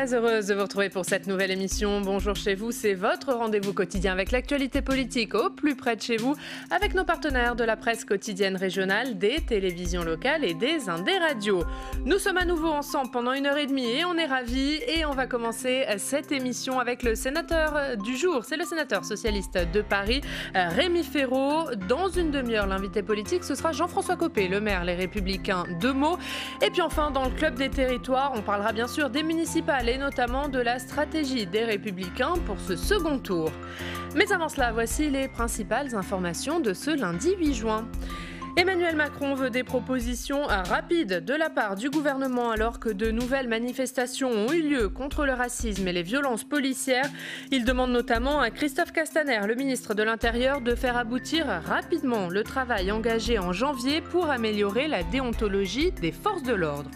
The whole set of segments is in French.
Très heureuse de vous retrouver pour cette nouvelle émission. Bonjour chez vous, c'est votre rendez-vous quotidien avec l'actualité politique au plus près de chez vous, avec nos partenaires de la presse quotidienne régionale, des télévisions locales et des indés radios. Nous sommes à nouveau ensemble pendant 1h30 et on est ravis. Et on va commencer cette émission avec le sénateur du jour. C'est le sénateur socialiste de Paris, Rémi Féraud. Dans une demi-heure, l'invité politique, ce sera Jean-François Copé, le maire Les Républicains. 2 mots. Et puis enfin, dans le club des territoires, on parlera bien sûr des municipales et notamment de la stratégie des Républicains pour ce second tour. Mais avant cela, voici les principales informations de ce lundi 8 juin. Emmanuel Macron veut des propositions rapides de la part du gouvernement alors que de nouvelles manifestations ont eu lieu contre le racisme et les violences policières. Il demande notamment à Christophe Castaner, le ministre de l'Intérieur, de faire aboutir rapidement le travail engagé en janvier pour améliorer la déontologie des forces de l'ordre.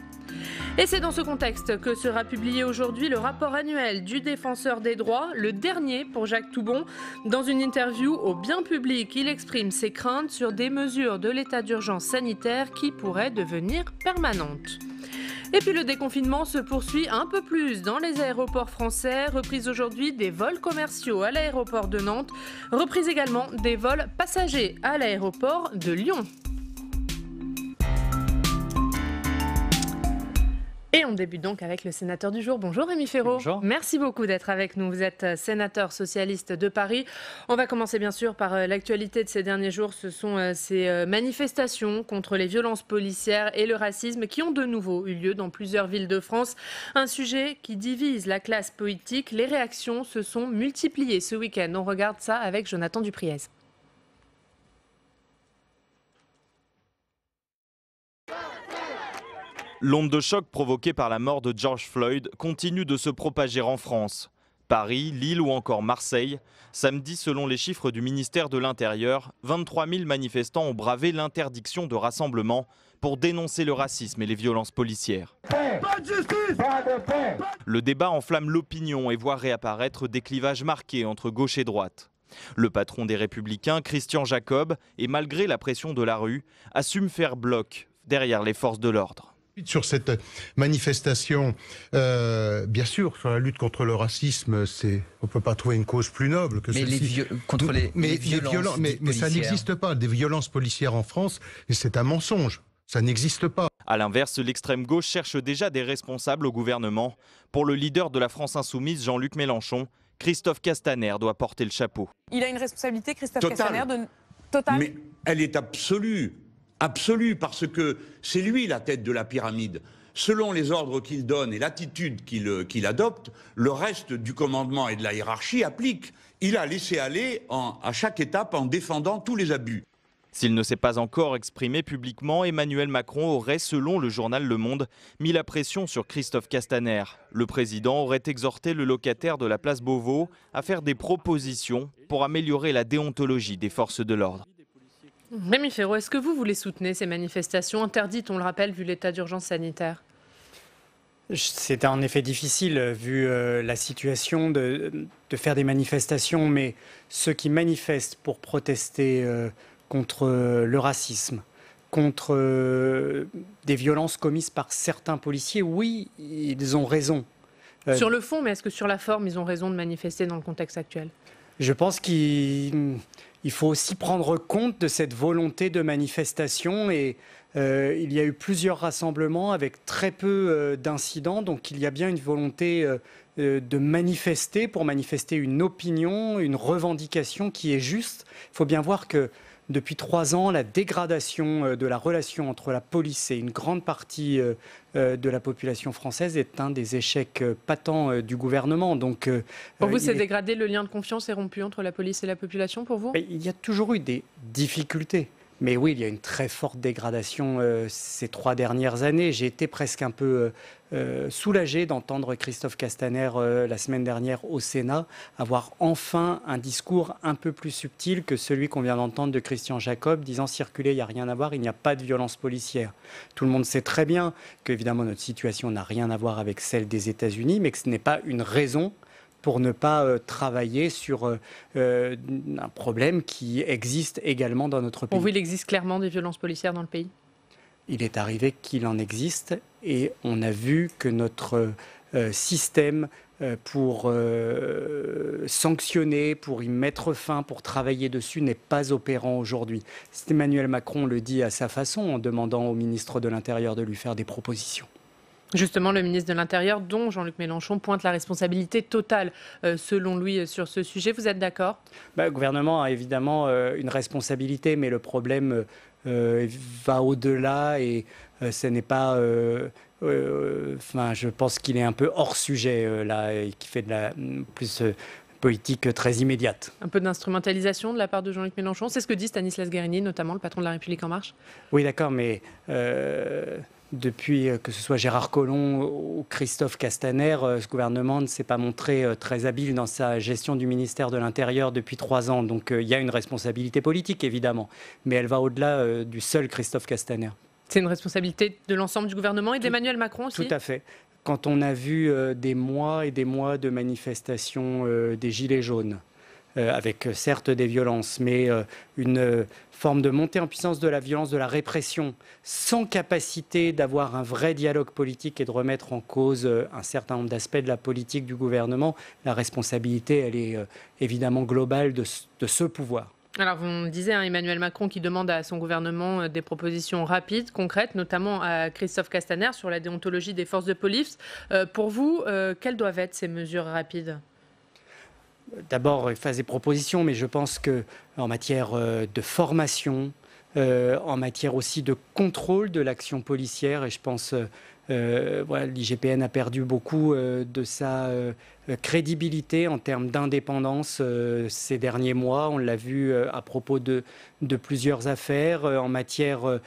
Et c'est dans ce contexte que sera publié aujourd'hui le rapport annuel du Défenseur des droits, le dernier pour Jacques Toubon. Dans une interview au bien public, il exprime ses craintes sur des mesures de l'état d'urgence sanitaire qui pourraient devenir permanentes. Et puis le déconfinement se poursuit un peu plus dans les aéroports français. Reprise aujourd'hui des vols commerciaux à l'aéroport de Nantes. Reprise également des vols passagers à l'aéroport de Lyon. Et on débute donc avec le sénateur du jour. Bonjour Rémi Féraud. Bonjour. Merci beaucoup d'être avec nous. Vous êtes sénateur socialiste de Paris. On va commencer bien sûr par l'actualité de ces derniers jours. Ce sont ces manifestations contre les violences policières et le racisme qui ont de nouveau eu lieu dans plusieurs villes de France. Un sujet qui divise la classe politique. Les réactions se sont multipliées ce week-end. On regarde ça avec Jonathan Dupriez. L'onde de choc provoquée par la mort de George Floyd continue de se propager en France. Paris, Lille ou encore Marseille. Samedi, selon les chiffres du ministère de l'Intérieur, 23 000 manifestants ont bravé l'interdiction de rassemblement pour dénoncer le racisme et les violences policières. Pas de justice, pas de paix. Le débat enflamme l'opinion et voit réapparaître des clivages marqués entre gauche et droite. Le patron des Républicains, Christian Jacob, et malgré la pression de la rue, assume faire bloc derrière les forces de l'ordre. Sur cette manifestation, bien sûr, sur la lutte contre le racisme, on ne peut pas trouver une cause plus noble que celle-ci. Mais ça n'existe pas. Des violences policières en France, et c'est un mensonge. Ça n'existe pas. A l'inverse, l'extrême gauche cherche déjà des responsables au gouvernement. Pour le leader de la France insoumise, Jean-Luc Mélenchon, Christophe Castaner doit porter le chapeau. Il a une responsabilité, Christophe Castaner, totale. Mais elle est absolue. Absolue, parce que c'est lui la tête de la pyramide. Selon les ordres qu'il donne et l'attitude qu'il adopte, le reste du commandement et de la hiérarchie applique. Il a laissé aller à chaque étape en défendant tous les abus. S'il ne s'est pas encore exprimé publiquement, Emmanuel Macron aurait, selon le journal Le Monde, mis la pression sur Christophe Castaner. Le président aurait exhorté le locataire de la place Beauvau à faire des propositions pour améliorer la déontologie des forces de l'ordre. Rémi Féraud, est-ce que vous les soutenez, ces manifestations interdites, on le rappelle, vu l'état d'urgence sanitaire ? C'était en effet difficile, vu la situation, de faire des manifestations, mais ceux qui manifestent pour protester contre le racisme, contre des violences commises par certains policiers, oui, ils ont raison. Sur le fond, mais est-ce que sur la forme, ils ont raison de manifester dans le contexte actuel ? Je pense qu'il faut aussi prendre compte de cette volonté de manifestation et il y a eu plusieurs rassemblements avec très peu d'incidents, donc il y a bien une volonté de manifester pour manifester une opinion, une revendication qui est juste. Il faut bien voir que depuis 3 ans, la dégradation de la relation entre la police et une grande partie de la population française est un des échecs patents du gouvernement. Donc, pour vous, c'est dégradé, le lien de confiance est rompu entre la police et la population, pour vous ? Il y a toujours eu des difficultés. Mais oui, il y a une très forte dégradation ces 3 dernières années. J'ai été presque un peu soulagé d'entendre Christophe Castaner la semaine dernière au Sénat avoir enfin un discours un peu plus subtil que celui qu'on vient d'entendre de Christian Jacob, disant circuler, il n'y a rien à voir, il n'y a pas de violence policière. Tout le monde sait très bien qu'évidemment notre situation n'a rien à voir avec celle des États-Unis, mais que ce n'est pas une raison pour ne pas travailler sur un problème qui existe également dans notre pays. Pour vous, il existe clairement des violences policières dans le pays ? Il est arrivé qu'il en existe et on a vu que notre système pour sanctionner, pour y mettre fin, pour travailler dessus n'est pas opérant aujourd'hui. Emmanuel Macron le dit à sa façon en demandant au ministre de l'Intérieur de lui faire des propositions. Justement, le ministre de l'Intérieur, dont Jean-Luc Mélenchon, pointe la responsabilité totale, selon lui, sur ce sujet. Vous êtes d'accord ? Le gouvernement a évidemment une responsabilité, mais le problème va au-delà et ce n'est pas... je pense qu'il est un peu hors sujet, là, et qui fait de la plus... politique très immédiate. Un peu d'instrumentalisation de la part de Jean-Luc Mélenchon, c'est ce que dit Stanislas Guerini, notamment le patron de La République En Marche. Oui, d'accord, mais depuis que ce soit Gérard Collomb ou Christophe Castaner, ce gouvernement ne s'est pas montré très habile dans sa gestion du ministère de l'Intérieur depuis 3 ans. Donc il y a une responsabilité politique, évidemment, mais elle va au-delà du seul Christophe Castaner. C'est une responsabilité de l'ensemble du gouvernement et d'Emmanuel Macron aussi ? Tout à fait. Quand on a vu des mois et des mois de manifestations des Gilets jaunes, avec certes des violences, mais une forme de montée en puissance de la violence, de la répression, sans capacité d'avoir un vrai dialogue politique et de remettre en cause un certain nombre d'aspects de la politique du gouvernement, la responsabilité, elle est évidemment globale de ce pouvoir. Alors, vous me disiez, Emmanuel Macron qui demande à son gouvernement des propositions rapides, concrètes, notamment à Christophe Castaner sur la déontologie des forces de police. Pour vous, quelles doivent être ces mesures rapides ? D'abord, il fasse des propositions, mais je pense qu'en matière de formation, en matière aussi de contrôle de l'action policière, et je pense l'IGPN a perdu beaucoup de sa crédibilité en termes d'indépendance ces derniers mois. On l'a vu à propos de plusieurs affaires en matière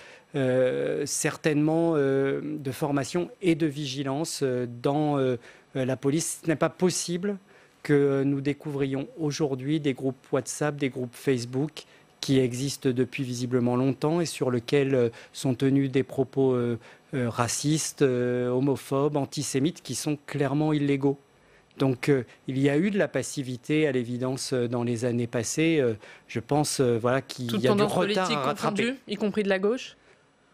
certainement de formation et de vigilance dans la police. Ce n'est pas possible que nous découvrions aujourd'hui des groupes WhatsApp, des groupes Facebook qui existent depuis visiblement longtemps et sur lesquels sont tenus des propos racistes, homophobes, antisémites qui sont clairement illégaux. Donc il y a eu de la passivité à l'évidence dans les années passées. Je pense qu'il y a du retard à rattraper. Y compris de la gauche ?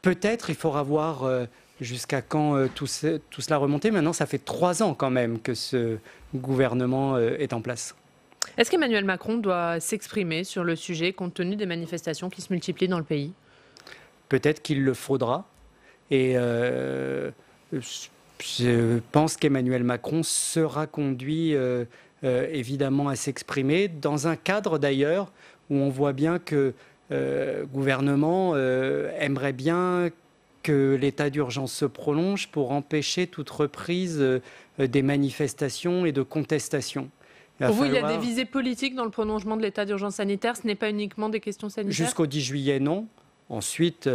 Peut-être, il faudra voir jusqu'à quand tout cela remonter. Maintenant, ça fait 3 ans quand même que ce gouvernement est en place. Est-ce qu'Emmanuel Macron doit s'exprimer sur le sujet compte tenu des manifestations qui se multiplient dans le pays ? Peut-être qu'il le faudra. Et je pense qu'Emmanuel Macron sera conduit évidemment à s'exprimer dans un cadre d'ailleurs où on voit bien que le gouvernement aimerait bien que l'état d'urgence se prolonge pour empêcher toute reprise des manifestations et de contestations. Pour vous, il y a des visées politiques dans le prolongement de l'état d'urgence sanitaire, ce n'est pas uniquement des questions sanitaires ? Jusqu'au 10 juillet, non. Ensuite,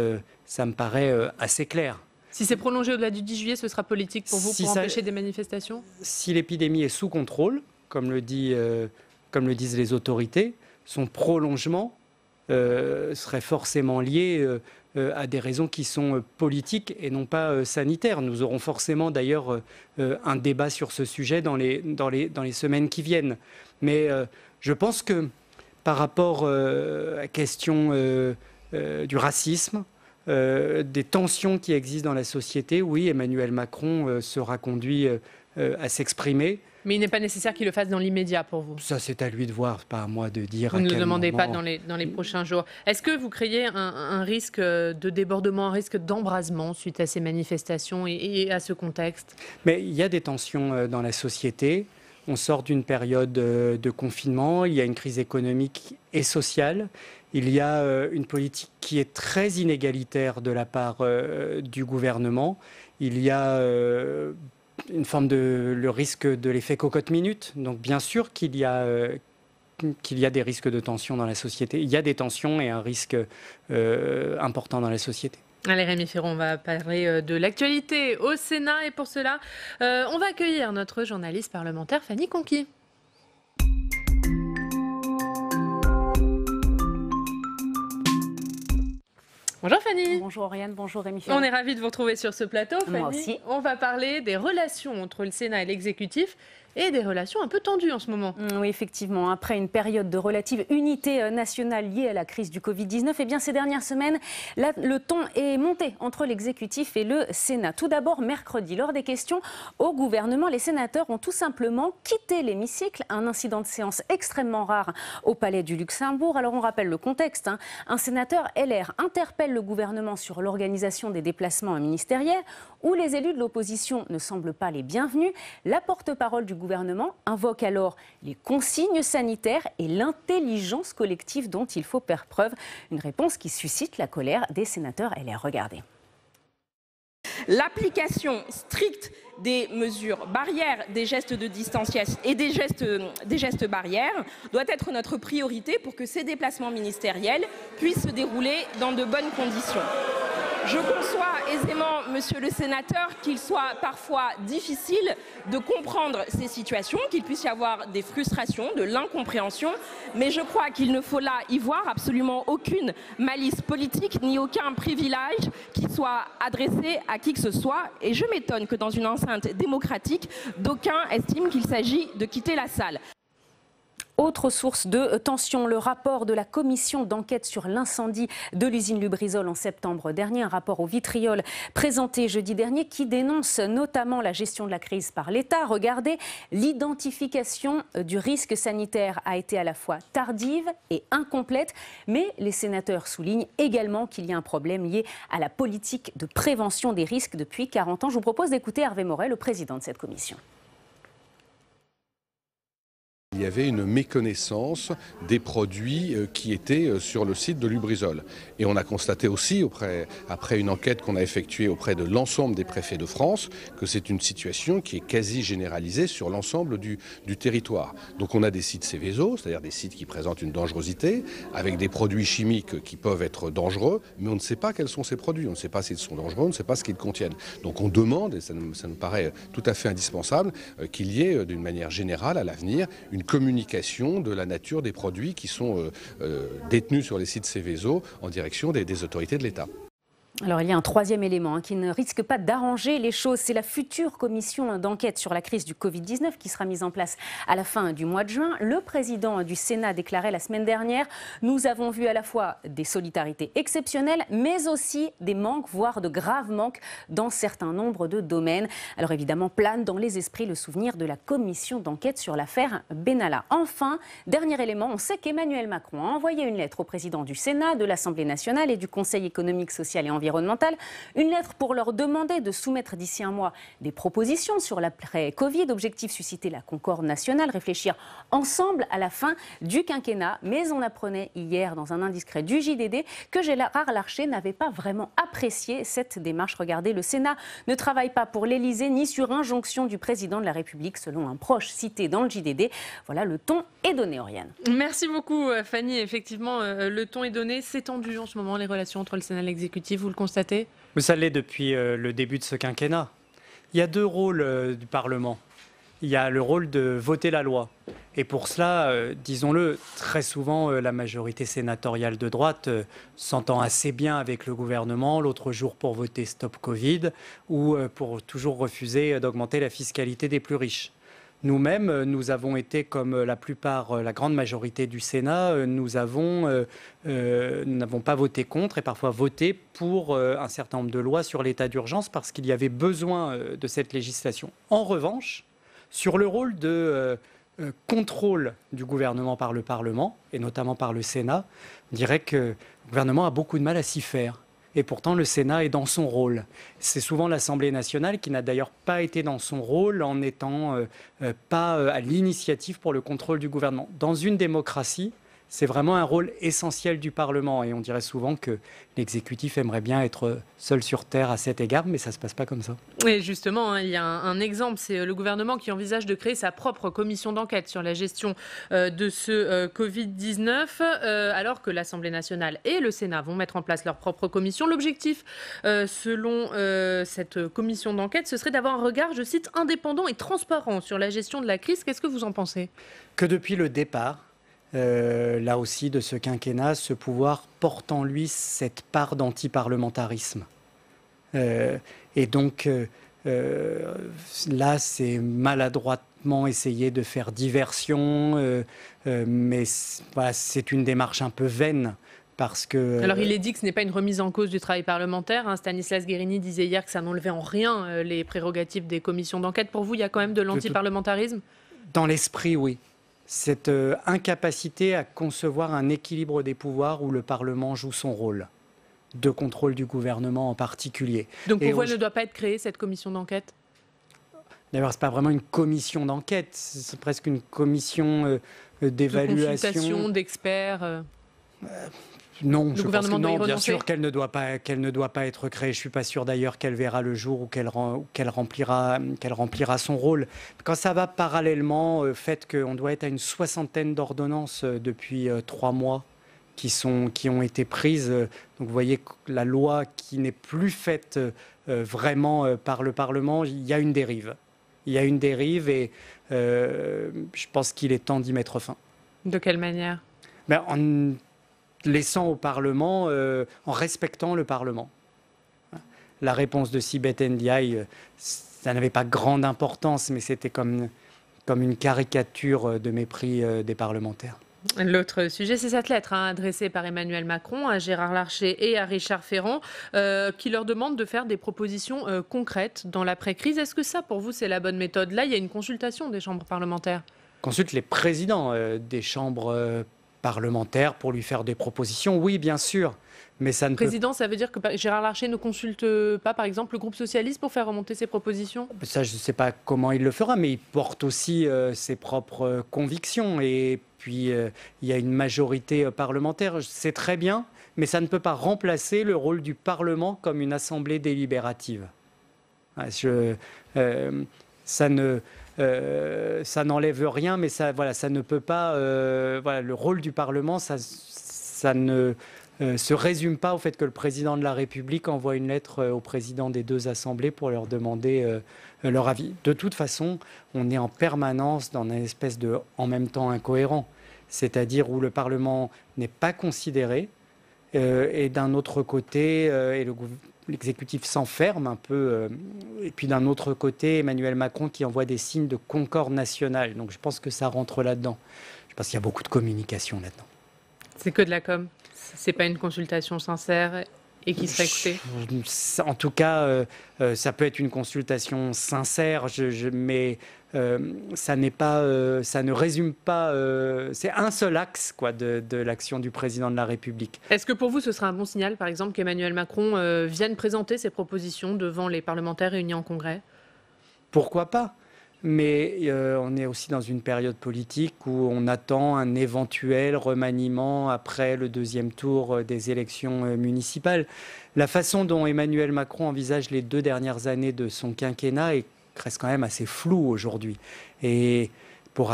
ça me paraît assez clair. Si c'est prolongé au-delà du 10 juillet, ce sera politique pour vous, pour empêcher des manifestations ? Si l'épidémie est sous contrôle, comme le disent les autorités, son prolongement serait forcément lié à des raisons qui sont politiques et non pas sanitaires. Nous aurons forcément d'ailleurs un débat sur ce sujet dans les semaines qui viennent. Mais je pense que par rapport à la question du racisme, des tensions qui existent dans la société, oui, Emmanuel Macron sera conduit à s'exprimer. Mais il n'est pas nécessaire qu'il le fasse dans l'immédiat pour vous. Ça, c'est à lui de voir, pas à moi de dire. Vous ne le demandez pas dans les prochains jours. Est-ce que vous craignez un risque de débordement, un risque d'embrasement suite à ces manifestations et à ce contexte ? Mais il y a des tensions dans la société. On sort d'une période de confinement. Il y a une crise économique et sociale. Il y a une politique qui est très inégalitaire de la part du gouvernement. Il y a une forme le risque de l'effet cocotte-minute. Donc bien sûr qu'il y a des risques de tension dans la société. Il y a des tensions et un risque important dans la société. Allez Rémi Féron, on va parler de l'actualité au Sénat et pour cela, on va accueillir notre journaliste parlementaire Fanny Conquis. Bonjour Fanny. Bonjour Oriane, bonjour Rémi Féron. On est ravis de vous retrouver sur ce plateau, Fanny. Moi aussi. On va parler des relations entre le Sénat et l'exécutif et des relations un peu tendues en ce moment. Oui, effectivement. Après une période de relative unité nationale liée à la crise du Covid-19, eh bien, ces dernières semaines, le ton est monté entre l'exécutif et le Sénat. Tout d'abord, mercredi, lors des questions au gouvernement, les sénateurs ont tout simplement quitté l'hémicycle. Un incident de séance extrêmement rare au Palais du Luxembourg. Alors, on rappelle le contexte. Un sénateur LR interpelle le gouvernement sur l'organisation des déplacements ministériels où les élus de l'opposition ne semblent pas les bienvenus. La porte-parole du gouvernement invoque alors les consignes sanitaires et l'intelligence collective dont il faut faire preuve. Une réponse qui suscite la colère des sénateurs LR. Regardez. L'application stricte des mesures barrières, des gestes de distanciation et des gestes barrières doit être notre priorité pour que ces déplacements ministériels puissent se dérouler dans de bonnes conditions. Je conçois aisément, monsieur le sénateur, qu'il soit parfois difficile de comprendre ces situations, qu'il puisse y avoir des frustrations, de l'incompréhension, mais je crois qu'il ne faut là y voir absolument aucune malice politique ni aucun privilège qui soit adressé à qui que ce soit. Et je m'étonne que dans une enceinte démocratique, d'aucuns estiment qu'il s'agit de quitter la salle. Autre source de tension, le rapport de la commission d'enquête sur l'incendie de l'usine Lubrizol en septembre dernier, un rapport au vitriol présenté jeudi dernier qui dénonce notamment la gestion de la crise par l'État. Regardez, l'identification du risque sanitaire a été à la fois tardive et incomplète, mais les sénateurs soulignent également qu'il y a un problème lié à la politique de prévention des risques depuis 40 ans. Je vous propose d'écouter Hervé Morel, le président de cette commission. Il y avait une méconnaissance des produits qui étaient sur le site de Lubrizol. Et on a constaté aussi, après une enquête qu'on a effectuée auprès de l'ensemble des préfets de France, que c'est une situation qui est quasi généralisée sur l'ensemble du territoire. Donc on a des sites Seveso, c'est-à-dire des sites qui présentent une dangerosité, avec des produits chimiques qui peuvent être dangereux, mais on ne sait pas quels sont ces produits, on ne sait pas s'ils sont dangereux, on ne sait pas ce qu'ils contiennent. Donc on demande, et ça nous paraît tout à fait indispensable, qu'il y ait d'une manière générale à l'avenir une communication de la nature des produits qui sont détenus sur les sites Seveso en direction des autorités de l'État. Alors il y a un troisième élément qui ne risque pas d'arranger les choses, c'est la future commission d'enquête sur la crise du Covid-19 qui sera mise en place à la fin du mois de juin. Le président du Sénat déclarait la semaine dernière « Nous avons vu à la fois des solidarités exceptionnelles, mais aussi des manques, voire de graves manques dans certains nombres de domaines ». Alors évidemment, plane dans les esprits le souvenir de la commission d'enquête sur l'affaire Benalla. Enfin, dernier élément, on sait qu'Emmanuel Macron a envoyé une lettre au président du Sénat, de l'Assemblée nationale et du Conseil économique, social et environnemental. Une lettre pour leur demander de soumettre d'ici un mois des propositions sur l'après-Covid. Objectif, susciter la concorde nationale, réfléchir ensemble à la fin du quinquennat. Mais on apprenait hier dans un indiscret du JDD que Gérard Larcher n'avait pas vraiment apprécié cette démarche. Regardez, le Sénat ne travaille pas pour l'Élysée ni sur injonction du président de la République, selon un proche cité dans le JDD. Voilà, le ton est donné, Oriane. Merci beaucoup, Fanny. Effectivement, le ton est donné. C'est tendu en ce moment, les relations entre le Sénat et l'exécutif. Vous le constatez ? Mais ça l'est depuis le début de ce quinquennat. Il y a deux rôles du Parlement. Il y a le rôle de voter la loi. Et pour cela, disons-le, très souvent, la majorité sénatoriale de droite s'entend assez bien avec le gouvernement, l'autre jour pour voter Stop Covid ou pour toujours refuser d'augmenter la fiscalité des plus riches. Nous-mêmes, nous avons été, comme la grande majorité du Sénat, nous n'avons pas voté contre et parfois voté pour un certain nombre de lois sur l'état d'urgence parce qu'il y avait besoin de cette législation. En revanche, sur le rôle de contrôle du gouvernement par le Parlement, et notamment par le Sénat, on dirait que le gouvernement a beaucoup de mal à s'y faire. Et pourtant, le Sénat est dans son rôle. C'est souvent l'Assemblée nationale qui n'a d'ailleurs pas été dans son rôle en n'étant pas à l'initiative pour le contrôle du gouvernement. Dans une démocratie, c'est vraiment un rôle essentiel du Parlement. Et on dirait souvent que l'exécutif aimerait bien être seul sur Terre à cet égard, mais ça ne se passe pas comme ça. Et justement, il y a un exemple, c'est le gouvernement qui envisage de créer sa propre commission d'enquête sur la gestion de ce Covid-19, alors que l'Assemblée nationale et le Sénat vont mettre en place leur propre commission. L'objectif, selon cette commission d'enquête, ce serait d'avoir un regard, je cite, indépendant et transparent sur la gestion de la crise. Qu'est-ce que vous en pensez ? Que depuis le départ, là aussi de ce quinquennat, ce pouvoir porte en lui cette part d'antiparlementarisme. Et donc, là, c'est maladroitement essayer de faire diversion, mais voilà, c'est une démarche un peu vaine. Parce que, alors il est dit que ce n'est pas une remise en cause du travail parlementaire. Stanislas Guerini disait hier que ça n'enlevait en rien les prérogatives des commissions d'enquête. Pour vous, il y a quand même de l'antiparlementarisme ? Dans l'esprit, oui. Cette incapacité à concevoir un équilibre des pouvoirs où le Parlement joue son rôle, de contrôle du gouvernement en particulier. Donc pour vous, elle ne doit pas être créée, cette commission d'enquête ? D'ailleurs, ce n'est pas vraiment une commission d'enquête, c'est presque une commission d'évaluation. De consultation, d'experts Non, je pense que non, bien sûr qu'elle ne doit pas être créée. Je ne suis pas sûr d'ailleurs qu'elle verra le jour ou qu'elle remplira son rôle. Quand ça va parallèlement au fait qu'on doit être à une 60aine d'ordonnances depuis 3 mois qui ont été prises. Donc vous voyez que la loi qui n'est plus faite vraiment par le Parlement, il y a une dérive. Il y a une dérive et je pense qu'il est temps d'y mettre fin. De quelle manière ? En laissant au Parlement, en respectant le Parlement. La réponse de Sibeth Ndiaye, ça n'avait pas grande importance, mais c'était comme une caricature de mépris des parlementaires. L'autre sujet, c'est cette lettre adressée par Emmanuel Macron à Gérard Larcher et à Richard Ferrand, qui leur demande de faire des propositions concrètes dans l'après-crise. Est-ce que ça, pour vous, c'est la bonne méthode ? Là, il y a une consultation des chambres parlementaires. Consulte les présidents des chambres parlementaires pour lui faire des propositions, oui, bien sûr. Mais ça ne Président, ça veut dire que Gérard Larcher ne consulte pas, par exemple, le groupe socialiste pour faire remonter ses propositions ? Ça, je ne sais pas comment il le fera, mais il porte aussi ses propres convictions. Et puis, il y a une majorité parlementaire. C'est très bien, mais ça ne peut pas remplacer le rôle du Parlement comme une assemblée délibérative. Ça n'enlève rien, mais ça ne peut pas. Le rôle du Parlement, ça ne se résume pas au fait que le président de la République envoie une lettre au président des 2 assemblées pour leur demander leur avis. De toute façon, on est en permanence dans une espèce de en même temps incohérent, c'est-à-dire où le Parlement n'est pas considéré et d'un autre côté, l'exécutif s'enferme un peu. Et puis d'un autre côté, Emmanuel Macron qui envoie des signes de concorde nationale. Donc je pense que ça rentre là-dedans. Je pense qu'il y a beaucoup de communication là-dedans. C'est que de la com. C'est pas une consultation sincère et qui serait écoutée. En tout cas, ça peut être une consultation sincère, mais ça ne résume pas. C'est un seul axe de l'action du président de la République. Est-ce que pour vous, ce sera un bon signal, par exemple, qu'Emmanuel Macron vienne présenter ses propositions devant les parlementaires réunis en congrès ? Pourquoi pas ? Mais on est aussi dans une période politique où on attend un éventuel remaniement après le 2e tour des élections municipales. La façon dont Emmanuel Macron envisage les 2 dernières années de son quinquennat reste quand même assez floue aujourd'hui. Et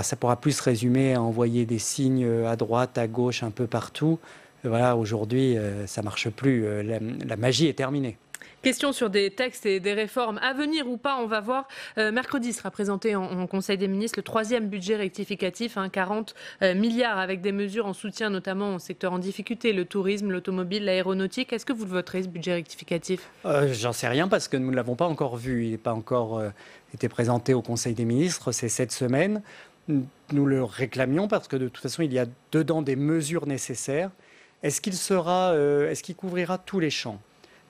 ça pourra plus se résumer à envoyer des signes à droite, à gauche, un peu partout. Voilà, aujourd'hui, ça ne marche plus. La magie est terminée. Question sur des textes et des réformes à venir ou pas, on va voir. Mercredi sera présenté en Conseil des ministres le 3e budget rectificatif, 40 milliards avec des mesures en soutien notamment au secteur en difficulté, le tourisme, l'automobile, l'aéronautique. Est-ce que vous le voterez, ce budget rectificatif ? J'en sais rien parce que nous ne l'avons pas encore vu. Il n'est pas encore été présenté au Conseil des ministres, c'est cette semaine. Nous le réclamions parce que de toute façon, il y a dedans des mesures nécessaires. Est-ce qu'il couvrira tous les champs ?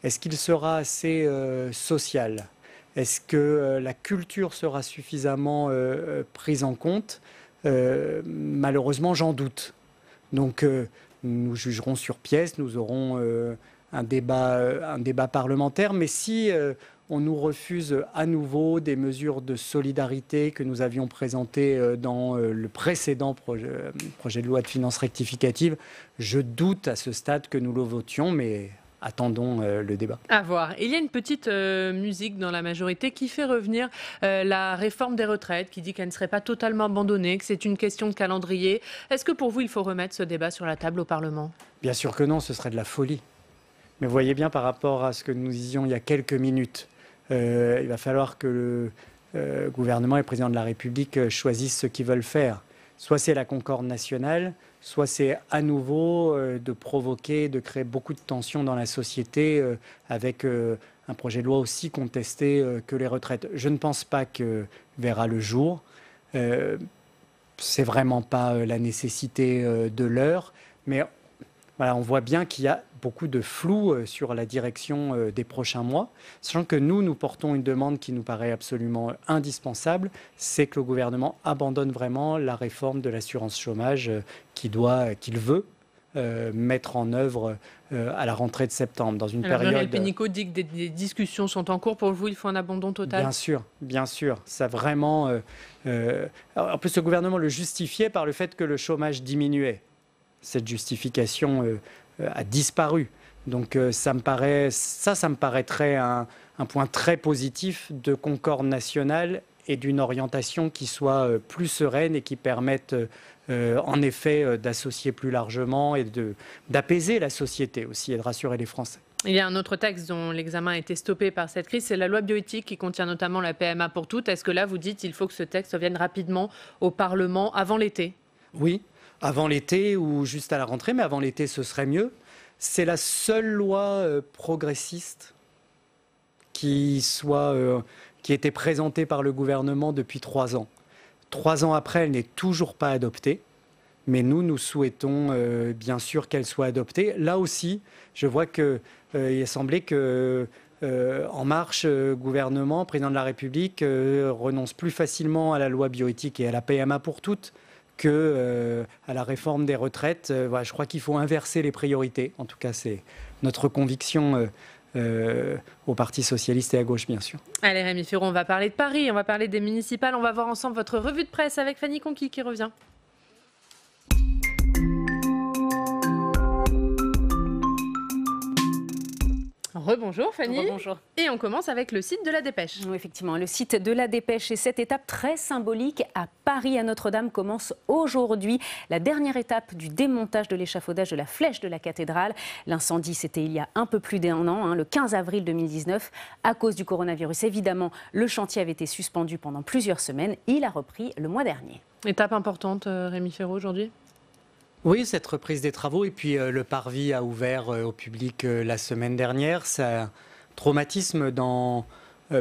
Est-ce qu'il sera assez social ? Est-ce que la culture sera suffisamment prise en compte ? Malheureusement, j'en doute. Donc, nous jugerons sur pièce, nous aurons un débat parlementaire. Mais si on nous refuse à nouveau des mesures de solidarité que nous avions présentées dans le précédent projet de loi de finances rectificative, je doute à ce stade que nous le votions, mais attendons le débat. À voir. Il y a une petite musique dans la majorité qui fait revenir la réforme des retraites, qui dit qu'elle ne serait pas totalement abandonnée, que c'est une question de calendrier. Est-ce que pour vous, il faut remettre ce débat sur la table au Parlement ? Bien sûr que non, ce serait de la folie. Mais vous voyez bien par rapport à ce que nous disions il y a quelques minutes, il va falloir que le gouvernement et le président de la République choisissent ce qu'ils veulent faire. Soit c'est la concorde nationale, soit c'est à nouveau de provoquer, de créer beaucoup de tensions dans la société avec un projet de loi aussi contesté que les retraites. Je ne pense pas que verra le jour. C'est vraiment pas la nécessité de l'heure, mais voilà, on voit bien qu'il y a beaucoup de flou sur la direction des prochains mois, sachant que nous portons une demande qui nous paraît absolument indispensable, c'est que le gouvernement abandonne vraiment la réforme de l'assurance chômage qu'il veut mettre en œuvre à la rentrée de septembre, dans une période... Muriel Pénicaud dit que des discussions sont en cours. Pour vous, il faut un abandon total? Bien sûr. Ça vraiment... en plus, le gouvernement le justifiait par le fait que le chômage diminuait. Cette justification a disparu. Donc ça me paraîtrait un point très positif de concorde nationale et d'une orientation qui soit plus sereine et qui permette en effet d'associer plus largement et d'apaiser la société aussi et de rassurer les Français. Il y a un autre texte dont l'examen a été stoppé par cette crise, c'est la loi bioéthique qui contient notamment la PMA pour toutes. Est-ce que là, vous dites qu'il faut que ce texte vienne rapidement au Parlement avant l'été? Oui, avant l'été ou juste à la rentrée, mais avant l'été, ce serait mieux. C'est la seule loi progressiste qui a été présentée par le gouvernement depuis 3 ans. 3 ans après, elle n'est toujours pas adoptée. Mais nous souhaitons bien sûr qu'elle soit adoptée. Là aussi, je vois qu'il semblait que En Marche, gouvernement, président de la République, renonce plus facilement à la loi bioéthique et à la PMA pour toutes que à la réforme des retraites. Voilà, je crois qu'il faut inverser les priorités. En tout cas, c'est notre conviction au Parti socialiste et à gauche, bien sûr. Allez, Rémi Féraud, on va parler de Paris, on va parler des municipales, on va voir ensemble votre revue de presse avec Fanny Conquis qui revient. Rebonjour Fanny. Rebonjour. Et on commence avec le site de La Dépêche. Oui, effectivement, le site de La Dépêche et cette étape très symbolique à Paris, à Notre-Dame, commence aujourd'hui. La dernière étape du démontage de l'échafaudage de la flèche de la cathédrale. L'incendie, c'était il y a un peu plus d'1 an, le 15 avril 2019. À cause du coronavirus, évidemment, le chantier avait été suspendu pendant plusieurs semaines. Il a repris le mois dernier. Étape importante, Rémi Féraud, aujourd'hui ? Oui, cette reprise des travaux et puis le parvis a ouvert au public la semaine dernière. C'est un traumatisme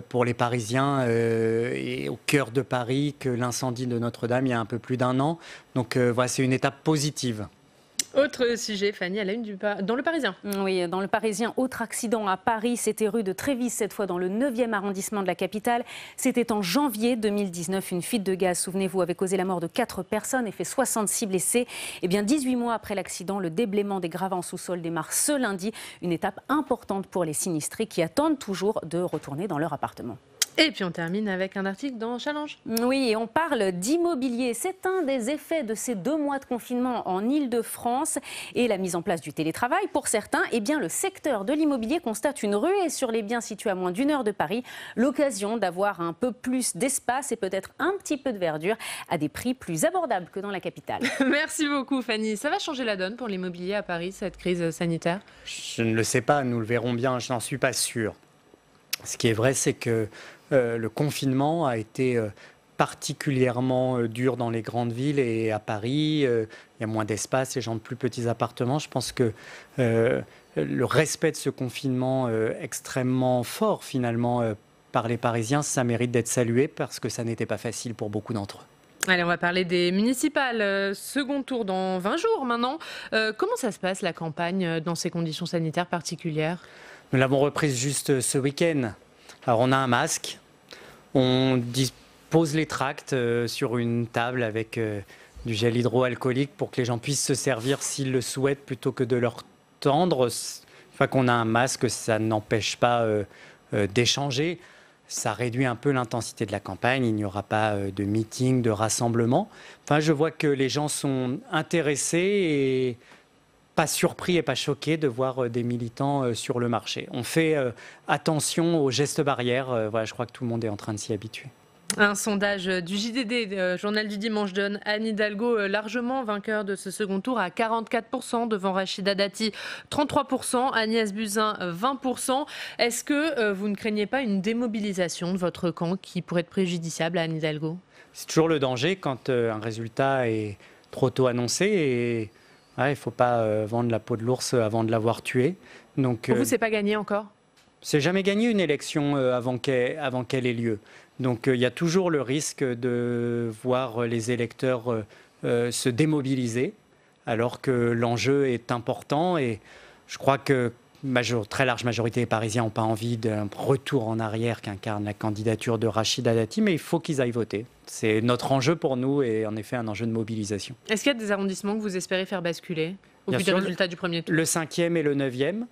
pour les Parisiens et au cœur de Paris que l'incendie de Notre-Dame il y a un peu plus d'1 an. Donc voilà, c'est une étape positive. Autre sujet, Fanny, à la une dans Le Parisien. Oui, dans Le Parisien, autre accident à Paris. C'était rue de Trévise, cette fois dans le 9e arrondissement de la capitale. C'était en janvier 2019. Une fuite de gaz, souvenez-vous, avait causé la mort de 4 personnes et fait 66 blessés. Et bien, 18 mois après l'accident, le déblaiement des gravats en sous-sol démarre ce lundi. Une étape importante pour les sinistrés qui attendent toujours de retourner dans leur appartement. Et puis on termine avec un article dans Challenge. Oui, et on parle d'immobilier. C'est un des effets de ces 2 mois de confinement en Île-de-France et la mise en place du télétravail. Pour certains, eh bien, le secteur de l'immobilier constate une ruée sur les biens situés à moins d'1 heure de Paris. L'occasion d'avoir un peu plus d'espace et peut-être un petit peu de verdure à des prix plus abordables que dans la capitale. Merci beaucoup Fanny. Ça va changer la donne pour l'immobilier à Paris, cette crise sanitaire ? Je ne le sais pas, nous le verrons bien, je n'en suis pas sûr. Ce qui est vrai, c'est que le confinement a été particulièrement dur dans les grandes villes et à Paris, il y a moins d'espace, les gens de plus petits appartements. Je pense que le respect de ce confinement extrêmement fort finalement par les Parisiens, ça mérite d'être salué parce que ça n'était pas facile pour beaucoup d'entre eux. Allez, on va parler des municipales. Second tour dans 20 jours maintenant. Comment ça se passe la campagne dans ces conditions sanitaires particulières ? Nous l'avons reprise juste ce week-end. Alors on a un masque, on dispose les tracts sur une table avec du gel hydroalcoolique pour que les gens puissent se servir s'ils le souhaitent plutôt que de leur tendre. Une fois qu'on a un masque, ça n'empêche pas d'échanger. Ça réduit un peu l'intensité de la campagne. Il n'y aura pas de meeting, de rassemblement. Enfin, je vois que les gens sont intéressés et pas surpris et pas choqués de voir des militants sur le marché. On fait attention aux gestes barrières. Voilà, je crois que tout le monde est en train de s'y habituer. Un sondage du JDD, Journal du Dimanche, donne Anne Hidalgo largement vainqueur de ce second tour à 44%, devant Rachida Dati 33%, Agnès Buzyn 20%. Est-ce que vous ne craignez pas une démobilisation de votre camp qui pourrait être préjudiciable à Anne Hidalgo ? C'est toujours le danger quand un résultat est trop tôt annoncé et il ne faut pas vendre la peau de l'ours avant de l'avoir tué. Donc, pour vous, c'est pas gagné encore ? C'est jamais gagné une élection avant qu'elle ait lieu. Donc il y a toujours le risque de voir les électeurs se démobiliser, alors que l'enjeu est important. Et je crois que très large majorité des Parisiens n'ont pas envie d'un retour en arrière qu'incarne la candidature de Rachida Dati, mais il faut qu'ils aillent voter. C'est notre enjeu pour nous et en effet un enjeu de mobilisation. Est-ce qu'il y a des arrondissements que vous espérez faire basculer au vu des résultats du premier tour? Le 5e et le 9e.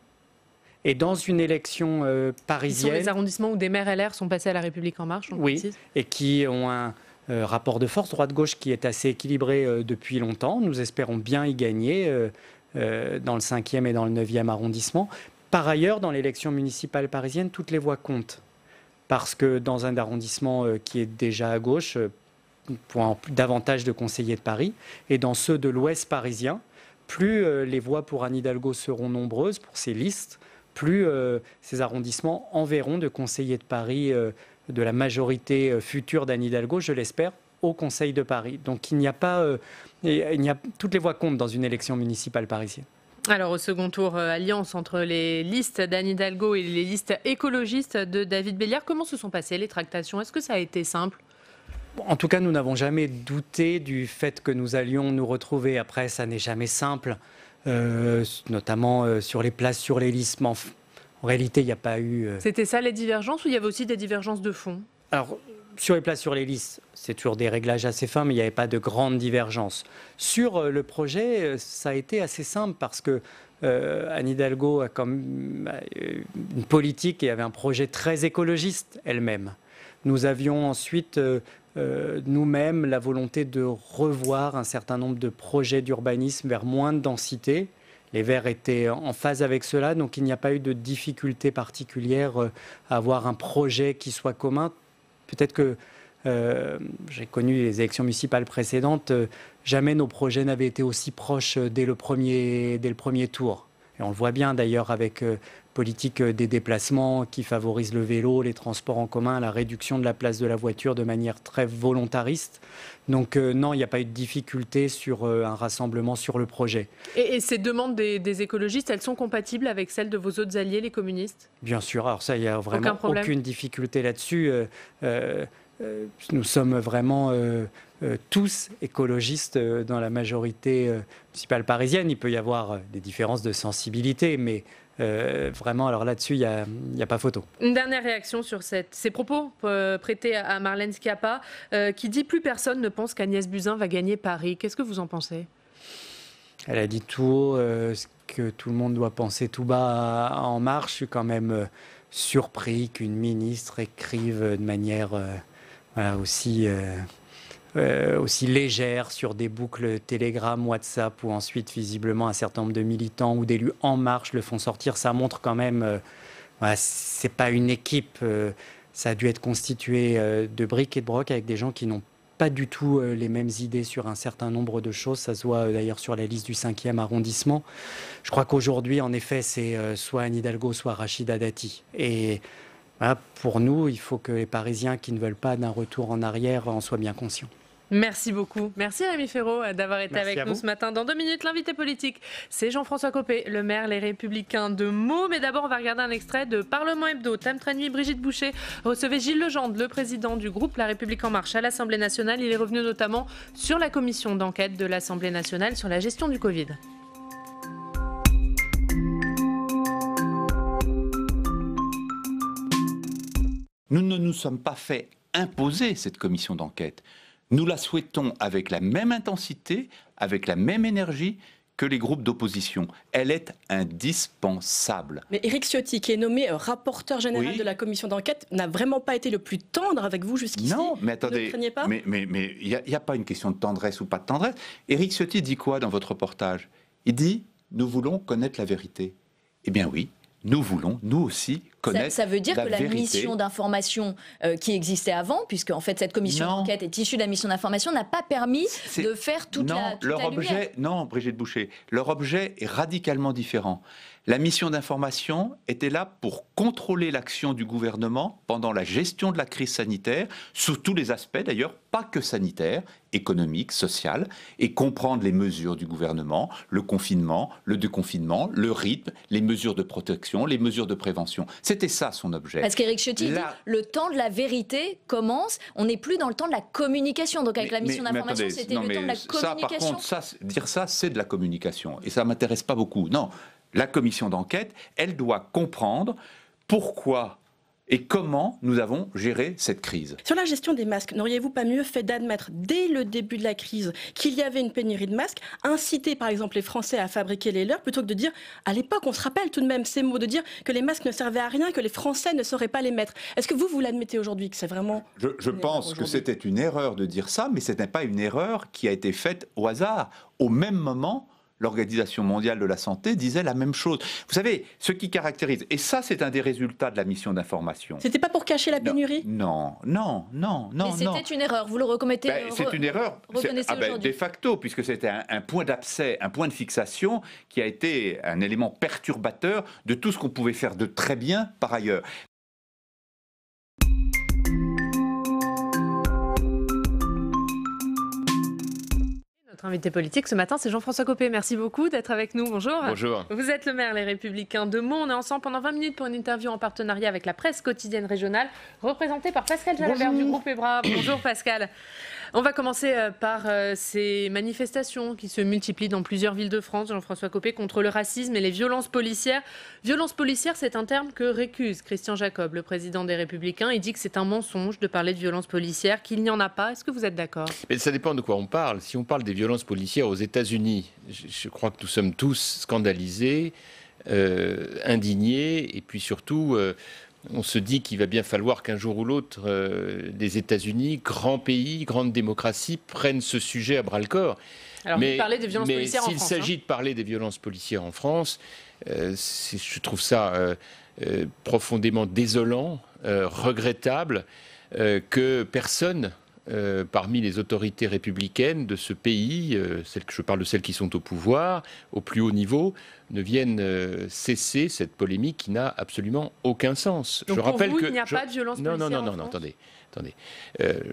Et dans une élection parisienne... Ce sont les arrondissements où des maires LR sont passés à La République En Marche, oui, précise. Et qui ont un rapport de force droite-gauche qui est assez équilibré depuis longtemps. Nous espérons bien y gagner dans le 5e et dans le 9e arrondissement. Par ailleurs, dans l'élection municipale parisienne, toutes les voix comptent. Parce que dans un arrondissement qui est déjà à gauche, pour davantage de conseillers de Paris, et dans ceux de l'Ouest parisien, plus les voix pour Anne Hidalgo seront nombreuses pour ces listes, plus ces arrondissements enverront de conseillers de Paris de la majorité future d'Anne Hidalgo, je l'espère, au Conseil de Paris. Donc il n'y a pas... toutes les voix comptent dans une élection municipale parisienne. Alors au second tour, alliance entre les listes d'Anne Hidalgo et les listes écologistes de David Béliard. Comment se sont passées les tractations? Est-ce que ça a été simple? En tout cas, nous n'avons jamais douté du fait que nous allions nous retrouver. Après, ça n'est jamais simple. Notamment sur les places, sur les listes. Mais en réalité, il n'y a pas eu... C'était ça les divergences ou il y avait aussi des divergences de fond? Alors, sur les places, sur les listes, c'est toujours des réglages assez fins, mais il n'y avait pas de grandes divergences. Sur le projet, ça a été assez simple parce que Anne Hidalgo a comme une politique et avait un projet très écologiste elle-même. Nous avions ensuite... nous-mêmes la volonté de revoir un certain nombre de projets d'urbanisme vers moins de densité. Les Verts étaient en phase avec cela, donc il n'y a pas eu de difficulté particulière à avoir un projet qui soit commun. Peut-être que j'ai connu les élections municipales précédentes, jamais nos projets n'avaient été aussi proches dès le premier tour. Et on le voit bien d'ailleurs avec politique des déplacements qui favorise le vélo, les transports en commun, la réduction de la place de la voiture de manière très volontariste. Donc non, il n'y a pas eu de difficulté sur un rassemblement sur le projet. Et ces demandes des écologistes, elles sont compatibles avec celles de vos autres alliés, les communistes? Bien sûr, alors ça, il n'y a vraiment aucune difficulté là-dessus. Nous sommes vraiment tous écologistes dans la majorité municipale parisienne. Il peut y avoir des différences de sensibilité, mais vraiment, alors là-dessus, il n'y a pas photo. Une dernière réaction sur ces propos prêtés à Marlène Schiappa, qui dit « Plus personne ne pense qu'Agnès Buzyn va gagner Paris ». Qu'est-ce que vous en pensez? Elle a dit tout haut ce que tout le monde doit penser tout bas à En Marche. Je suis quand même surpris qu'une ministre écrive de manière aussi légère sur des boucles Telegram, WhatsApp, où ensuite, visiblement, un certain nombre de militants ou d'élus En Marche le font sortir. Ça montre quand même, c'est pas une équipe, ça a dû être constitué de briques et de broc avec des gens qui n'ont pas du tout les mêmes idées sur un certain nombre de choses. Ça se voit d'ailleurs sur la liste du 5e arrondissement. Je crois qu'aujourd'hui, en effet, c'est soit Anne Hidalgo, soit Rachida Dati. Et voilà, pour nous, il faut que les Parisiens qui ne veulent pas d'un retour en arrière en soient bien conscients. Merci beaucoup. Merci Rémi Féraud d'avoir été avec nous ce matin. Dans 2 minutes, l'invité politique, c'est Jean-François Copé, le maire Les Républicains de Meaux. Mais d'abord, on va regarder un extrait de Parlement Hebdo. Thème très nuit, Brigitte Boucher recevait Gilles Legendre, le président du groupe La République En Marche à l'Assemblée nationale. Il est revenu notamment sur la commission d'enquête de l'Assemblée nationale sur la gestion du Covid. Nous ne nous sommes pas fait imposer cette commission d'enquête. Nous la souhaitons avec la même intensité, avec la même énergie que les groupes d'opposition. Elle est indispensable. Mais Éric Ciotti, qui est nommé rapporteur général de la commission d'enquête, n'a vraiment pas été le plus tendre avec vous jusqu'ici? Non, mais attendez, vous ne craignez pas? mais il n'y a pas une question de tendresse ou pas de tendresse. Éric Ciotti dit quoi dans votre reportage? Il dit « Nous voulons connaître la vérité ». Eh bien oui, nous voulons, nous aussi, connaître ça veut dire la que la vérité. mission d'information qui existait avant, puisque en fait cette commission d'enquête est issue de la mission d'information, n'a pas permis de faire toute la lumière. Non, Brigitte Boucher, leur objet est radicalement différent. La mission d'information était là pour contrôler l'action du gouvernement pendant la gestion de la crise sanitaire, sous tous les aspects d'ailleurs, pas que sanitaire, économique, social, et comprendre les mesures du gouvernement, le confinement, le déconfinement, le rythme, les mesures de protection, les mesures de prévention. C'est C'était ça son objet. Parce qu'Éric Ciotti dit le temps de la vérité commence. On n'est plus dans le temps de la communication. Donc avec la mission d'information, c'était le temps de la communication. Par contre, dire ça, c'est de la communication. Et ça ne m'intéresse pas beaucoup. Non, la commission d'enquête, elle doit comprendre pourquoi et comment nous avons géré cette crise. Sur la gestion des masques, n'auriez-vous pas mieux fait d'admettre dès le début de la crise qu'il y avait une pénurie de masques, inciter par exemple les Français à fabriquer les leurs, plutôt que de dire, à l'époque on se rappelle tout de même ces mots, de dire que les masques ne servaient à rien, que les Français ne sauraient pas les mettre. Est-ce que vous l'admettez aujourd'hui que c'est vraiment... Je pense que c'était une erreur de dire ça, mais ce n'est pas une erreur qui a été faite au hasard. Au même moment, l'Organisation mondiale de la santé disait la même chose. Vous savez, ce qui caractérise, et ça c'est un des résultats de la mission d'information. C'était pas pour cacher la pénurie ? Non. Mais c'était une erreur, vous le recommettez c'est une erreur, de facto, puisque c'était un point d'abcès, un point de fixation qui a été un élément perturbateur de tout ce qu'on pouvait faire de très bien par ailleurs. Notre invité politique ce matin, c'est Jean-François Copé. Merci beaucoup d'être avec nous. Bonjour. Bonjour. Vous êtes le maire Les Républicains de Meaux. On est ensemble pendant 20 minutes pour une interview en partenariat avec la presse quotidienne régionale, représentée par Pascal Jalabert du groupe EBRA. Bonjour Pascal. On va commencer par ces manifestations qui se multiplient dans plusieurs villes de France, Jean-François Copé, contre le racisme et les violences policières. Violences policières, c'est un terme que récuse Christian Jacob, le président des Républicains. Il dit que c'est un mensonge de parler de violences policières, qu'il n'y en a pas. Est-ce que vous êtes d'accord ? Mais ça dépend de quoi on parle. Si on parle des violences policières aux États-Unis, je crois que nous sommes tous scandalisés, indignés, et puis surtout... on se dit qu'il va bien falloir qu'un jour ou l'autre, les États-Unis, grand pays, grande démocratie, prennent ce sujet à bras-le-corps. Alors, vous parlez des violences policières en France. Mais s'il s'agit de parler des violences policières en France, je trouve ça profondément désolant, regrettable, que personne... parmi les autorités républicaines de ce pays, je parle de celles qui sont au pouvoir, au plus haut niveau, ne viennent cesser cette polémique qui n'a absolument aucun sens. Donc je rappelle il n'y a pas de violence policière en France ? Non, attendez.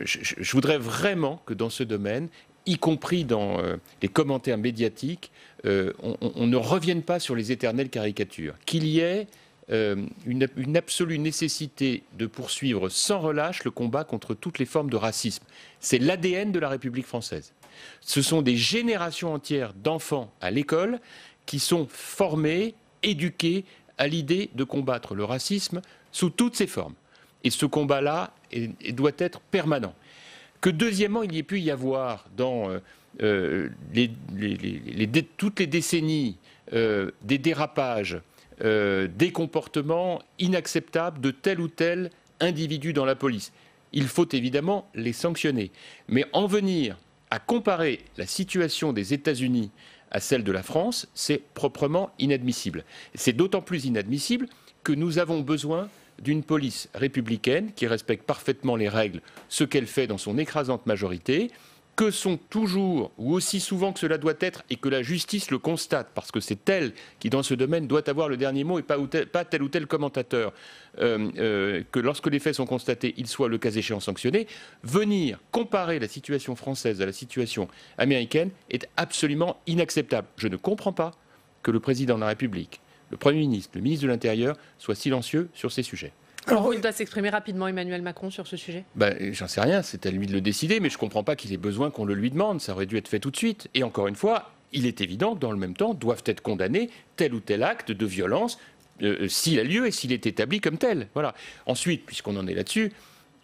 Je voudrais vraiment que dans ce domaine, y compris dans les commentaires médiatiques, on ne revienne pas sur les éternelles caricatures. Qu'il y ait une absolue nécessité de poursuivre sans relâche le combat contre toutes les formes de racisme. C'est l'ADN de la République française. Ce sont des générations entières d'enfants à l'école qui sont formés, éduqués à l'idée de combattre le racisme sous toutes ses formes. Et ce combat-là doit être permanent. Que deuxièmement, il y ait pu y avoir dans toutes les décennies des dérapages, des comportements inacceptables de tel ou tel individu dans la police. Il faut évidemment les sanctionner. Mais en venir à comparer la situation des États-Unis à celle de la France, c'est proprement inadmissible. C'est d'autant plus inadmissible que nous avons besoin d'une police républicaine qui respecte parfaitement les règles, ce qu'elle fait dans son écrasante majorité, que sont toujours, ou aussi souvent que cela doit être, et que la justice le constate, parce que c'est elle qui, dans ce domaine, doit avoir le dernier mot et pas tel ou tel commentateur, que lorsque les faits sont constatés, il soit le cas échéant sanctionné, venir comparer la situation française à la situation américaine est absolument inacceptable. Je ne comprends pas que le président de la République, le Premier ministre, le ministre de l'Intérieur soient silencieux sur ces sujets. Alors, il doit s'exprimer rapidement, Emmanuel Macron, sur ce sujet ? J'en sais rien, c'est à lui de le décider, mais je ne comprends pas qu'il ait besoin qu'on le lui demande. Ça aurait dû être fait tout de suite. Et encore une fois, il est évident que dans le même temps, doivent être condamnés tel ou tel acte de violence, s'il a lieu et s'il est établi comme tel. Voilà. Ensuite, puisqu'on en est là-dessus,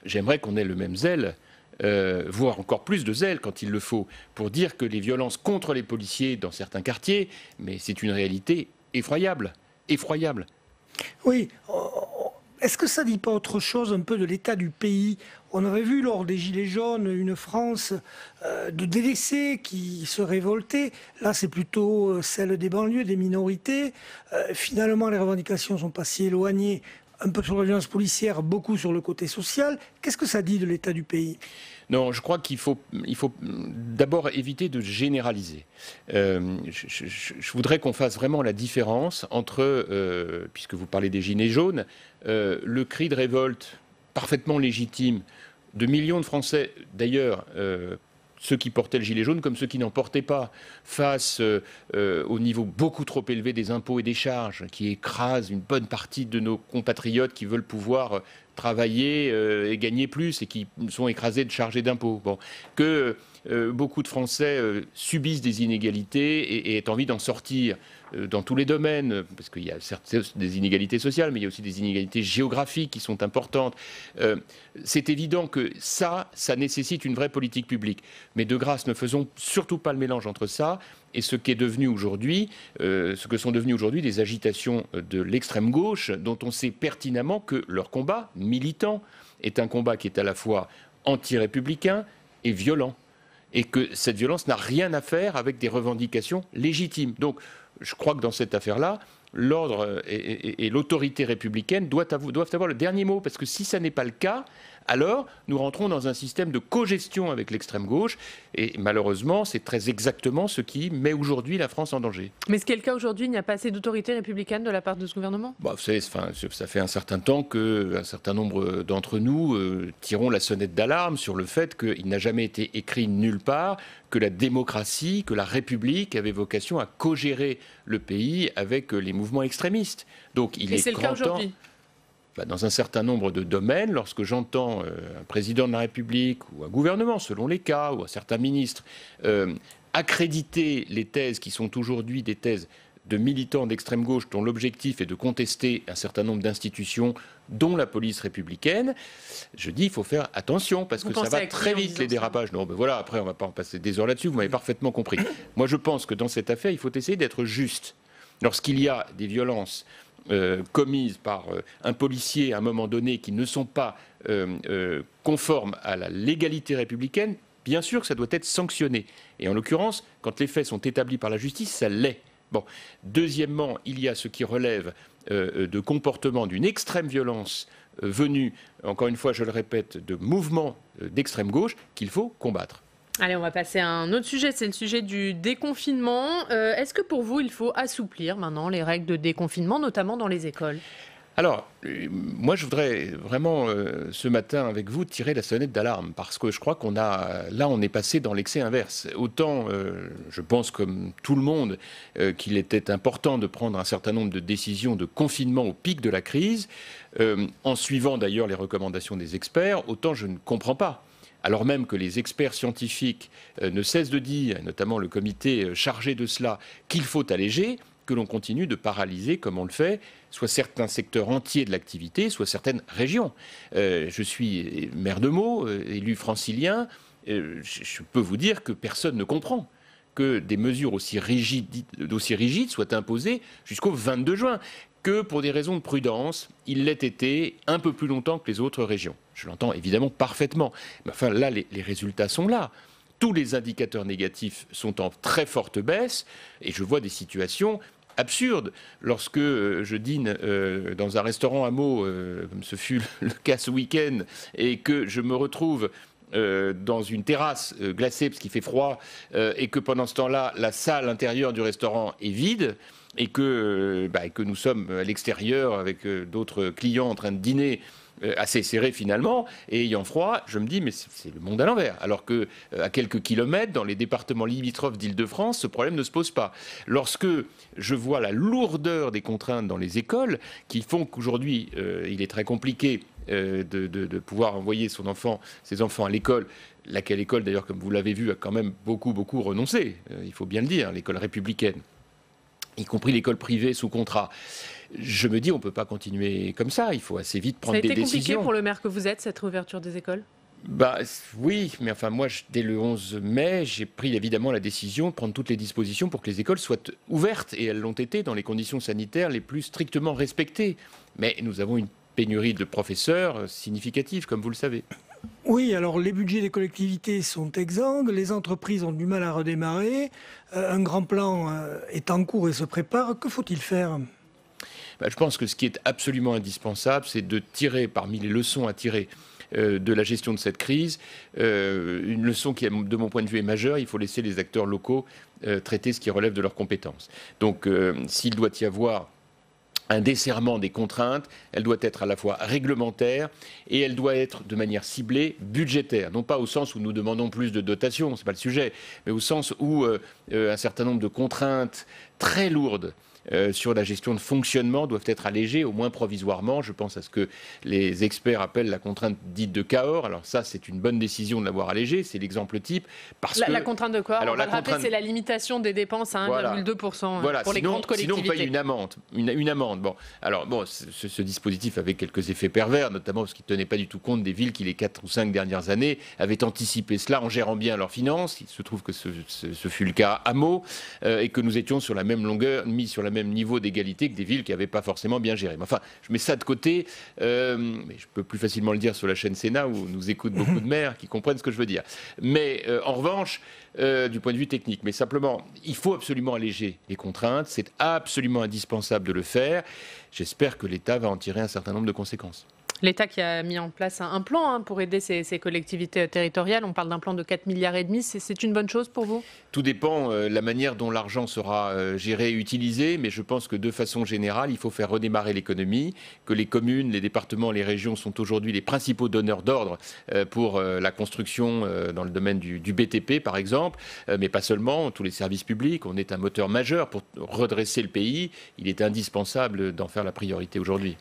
j'aimerais qu'on ait le même zèle, voire encore plus de zèle quand il le faut, pour dire que les violences contre les policiers dans certains quartiers, mais c'est une réalité effroyable. Effroyable. Oui. Est-ce que ça ne dit pas autre chose un peu de l'état du pays ? On avait vu lors des Gilets jaunes une France de délaissés qui se révoltait. Là, c'est plutôt celle des banlieues, des minorités. Finalement, les revendications ne sont pas si éloignées. Un peu sur la violence policière, beaucoup sur le côté social. Qu'est-ce que ça dit de l'état du pays ? Non, je crois qu'il faut d'abord éviter de généraliser. Je voudrais qu'on fasse vraiment la différence entre, puisque vous parlez des Gilets jaunes, le cri de révolte parfaitement légitime de millions de Français, d'ailleurs ceux qui portaient le gilet jaune comme ceux qui n'en portaient pas, face au niveau beaucoup trop élevé des impôts et des charges, qui écrasent une bonne partie de nos compatriotes qui veulent pouvoir travailler et gagner plus et qui sont écrasés de charges et d'impôts. Bon. Que beaucoup de Français subissent des inégalités et aient envie d'en sortir dans tous les domaines, parce qu'il y a certes des inégalités sociales, mais il y a aussi des inégalités géographiques qui sont importantes. C'est évident que ça nécessite une vraie politique publique. Mais de grâce, ne faisons surtout pas le mélange entre ça et ce qu'est devenu aujourd'hui, ce que sont devenues aujourd'hui des agitations de l'extrême gauche, dont on sait pertinemment que leur combat militant est un combat qui est à la fois anti-républicain et violent. Et que cette violence n'a rien à faire avec des revendications légitimes. Donc, je crois que dans cette affaire-là, l'ordre et l'autorité républicaine doivent avoir le dernier mot, parce que si ça n'est pas le cas, alors nous rentrons dans un système de cogestion avec l'extrême gauche, et malheureusement, c'est très exactement ce qui met aujourd'hui la France en danger. Mais est-ce qu'il y a le cas aujourd'hui, il n'y a pas assez d'autorité républicaine de la part de ce gouvernement ? Vous savez, ça fait un certain temps qu'un certain nombre d'entre nous tirons la sonnette d'alarme sur le fait qu'il n'a jamais été écrit nulle part que la démocratie, que la République avait vocation à co-gérer le pays avec les mouvements extrémistes. Donc il est grand temps. Dans un certain nombre de domaines, lorsque j'entends un président de la République ou un gouvernement, selon les cas, ou un certain ministre, accréditer les thèses qui sont aujourd'hui des thèses de militants d'extrême gauche dont l'objectif est de contester un certain nombre d'institutions, dont la police républicaine, je dis il faut faire attention, parce que ça va très vite, les dérapages. Non, ben voilà, après on ne va pas en passer des heures là-dessus, vous m'avez parfaitement compris. Moi je pense que dans cette affaire, il faut essayer d'être juste. Lorsqu'il y a des violences commises par un policier à un moment donné qui ne sont pas conformes à la légalité républicaine, bien sûr que ça doit être sanctionné. Et en l'occurrence, quand les faits sont établis par la justice, ça l'est. Bon. Deuxièmement, il y a ce qui relève de comportements d'une extrême violence venus, encore une fois, je le répète, de mouvements d'extrême gauche qu'il faut combattre. Allez, on va passer à un autre sujet, c'est le sujet du déconfinement. Est-ce que pour vous, il faut assouplir maintenant les règles de déconfinement, notamment dans les écoles ? Alors, moi, je voudrais vraiment, ce matin, avec vous, tirer la sonnette d'alarme, parce que je crois qu'on on est passé dans l'excès inverse. Autant, je pense, comme tout le monde, qu'il était important de prendre un certain nombre de décisions de confinement au pic de la crise, en suivant d'ailleurs les recommandations des experts, autant je ne comprends pas. Alors même que les experts scientifiques ne cessent de dire, notamment le comité chargé de cela, qu'il faut alléger, que l'on continue de paralyser, comme on le fait, soit certains secteurs entiers de l'activité, soit certaines régions. Je suis maire de Meaux, élu francilien, je peux vous dire que personne ne comprend que des mesures aussi rigides soient imposées jusqu'au 22 juin. Que pour des raisons de prudence, il l'ait été un peu plus longtemps que les autres régions. Je l'entends évidemment parfaitement. Mais enfin, là, les résultats sont là. Tous les indicateurs négatifs sont en très forte baisse et je vois des situations absurdes. Lorsque je dîne dans un restaurant à Meaux, comme ce fut le cas ce week-end, et que je me retrouve dans une terrasse glacée parce qu'il fait froid et que pendant ce temps-là, la salle intérieure du restaurant est vide, et que nous sommes à l'extérieur avec d'autres clients en train de dîner assez serrés finalement, et ayant froid, je me dis mais c'est le monde à l'envers. Alors que à quelques kilomètres, dans les départements limitrophes d'Île-de-France, ce problème ne se pose pas. Lorsque je vois la lourdeur des contraintes dans les écoles, qui font qu'aujourd'hui il est très compliqué de pouvoir envoyer ses enfants à l'école, laquelle école d'ailleurs, comme vous l'avez vu, a quand même beaucoup renoncé, il faut bien le dire, l'école républicaine, y compris l'école privée sous contrat. Je me dis, on ne peut pas continuer comme ça, il faut assez vite prendre des décisions. Ça a été compliqué pour le maire que vous êtes, cette réouverture des écoles ? Oui, mais enfin moi, dès le 11 mai, j'ai pris évidemment la décision de prendre toutes les dispositions pour que les écoles soient ouvertes, et elles l'ont été dans les conditions sanitaires les plus strictement respectées. Mais nous avons une pénurie de professeurs significative, comme vous le savez. Oui, alors les budgets des collectivités sont exsangues, les entreprises ont du mal à redémarrer, un grand plan est en cours et se prépare. Que faut-il faire ? Je pense que ce qui est absolument indispensable, c'est de tirer parmi les leçons à tirer de la gestion de cette crise, une leçon qui, de mon point de vue, est majeure. Il faut laisser les acteurs locaux traiter ce qui relève de leurs compétences. Donc, s'il doit y avoir un desserrement des contraintes, elle doit être à la fois réglementaire et elle doit être de manière ciblée budgétaire. Non pas au sens où nous demandons plus de dotations, ce n'est pas le sujet, mais au sens où un certain nombre de contraintes très lourdes sur la gestion de fonctionnement doivent être allégées, au moins provisoirement. Je pense à ce que les experts appellent la contrainte dite de Cahors. Alors ça, c'est une bonne décision de l'avoir allégée, c'est l'exemple type. La contrainte de Cahors, on va le rappeler, c'est la limitation des dépenses à 1,2% pour les grandes collectivités. Sinon, on paye une amende. Bon, alors bon, ce dispositif avait quelques effets pervers, notamment parce qu'il ne tenait pas du tout compte des villes qui, les 4 ou 5 dernières années, avaient anticipé cela en gérant bien leurs finances. Il se trouve que ce fut le cas à Meaux et que nous étions sur la même longueur, mis sur la même niveau d'égalité que des villes qui n'avaient pas forcément bien géré. Mais enfin, je mets ça de côté, mais je peux plus facilement le dire sur la chaîne Sénat où nous écoutent beaucoup de maires qui comprennent ce que je veux dire. Mais en revanche, du point de vue technique, mais simplement, il faut absolument alléger les contraintes, c'est absolument indispensable de le faire. J'espère que l'État va en tirer un certain nombre de conséquences. L'État qui a mis en place un plan pour aider ces collectivités territoriales, on parle d'un plan de 4,5 milliards, c'est une bonne chose pour vous? Tout dépend de la manière dont l'argent sera géré et utilisé, mais je pense que de façon générale, il faut faire redémarrer l'économie, que les communes, les départements, les régions sont aujourd'hui les principaux donneurs d'ordre pour la construction dans le domaine du BTP par exemple, mais pas seulement, tous les services publics, on est un moteur majeur pour redresser le pays, il est indispensable d'en faire la priorité aujourd'hui.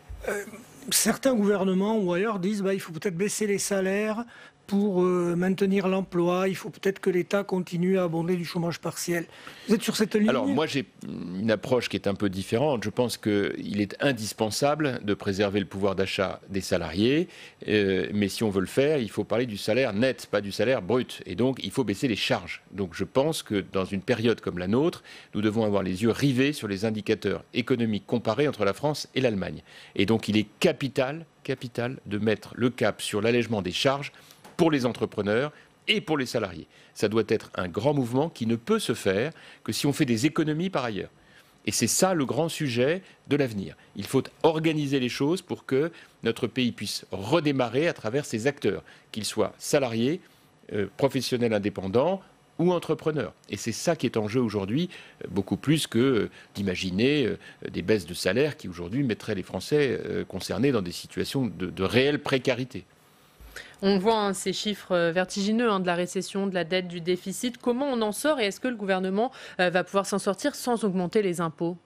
Certains gouvernements ou ailleurs disent il faut peut-être baisser les salaires pour maintenir l'emploi, il faut peut-être que l'État continue à abonder du chômage partiel. Vous êtes sur cette ligne? Alors moi j'ai une approche qui est un peu différente. Je pense qu'il est indispensable de préserver le pouvoir d'achat des salariés, mais si on veut le faire, il faut parler du salaire net, pas du salaire brut. Et donc il faut baisser les charges. Donc je pense que dans une période comme la nôtre, nous devons avoir les yeux rivés sur les indicateurs économiques comparés entre la France et l'Allemagne. Et donc il est capital de mettre le cap sur l'allègement des charges pour les entrepreneurs et pour les salariés. Ça doit être un grand mouvement qui ne peut se faire que si on fait des économies par ailleurs. Et c'est ça le grand sujet de l'avenir. Il faut organiser les choses pour que notre pays puisse redémarrer à travers ses acteurs, qu'ils soient salariés, professionnels indépendants ou entrepreneurs. Et c'est ça qui est en jeu aujourd'hui, beaucoup plus que d'imaginer des baisses de salaire qui aujourd'hui mettraient les Français concernés dans des situations de réelle précarité. On voit ces chiffres vertigineux de la récession, de la dette, du déficit. Comment on en sort et est-ce que le gouvernement va pouvoir s'en sortir sans augmenter les impôts?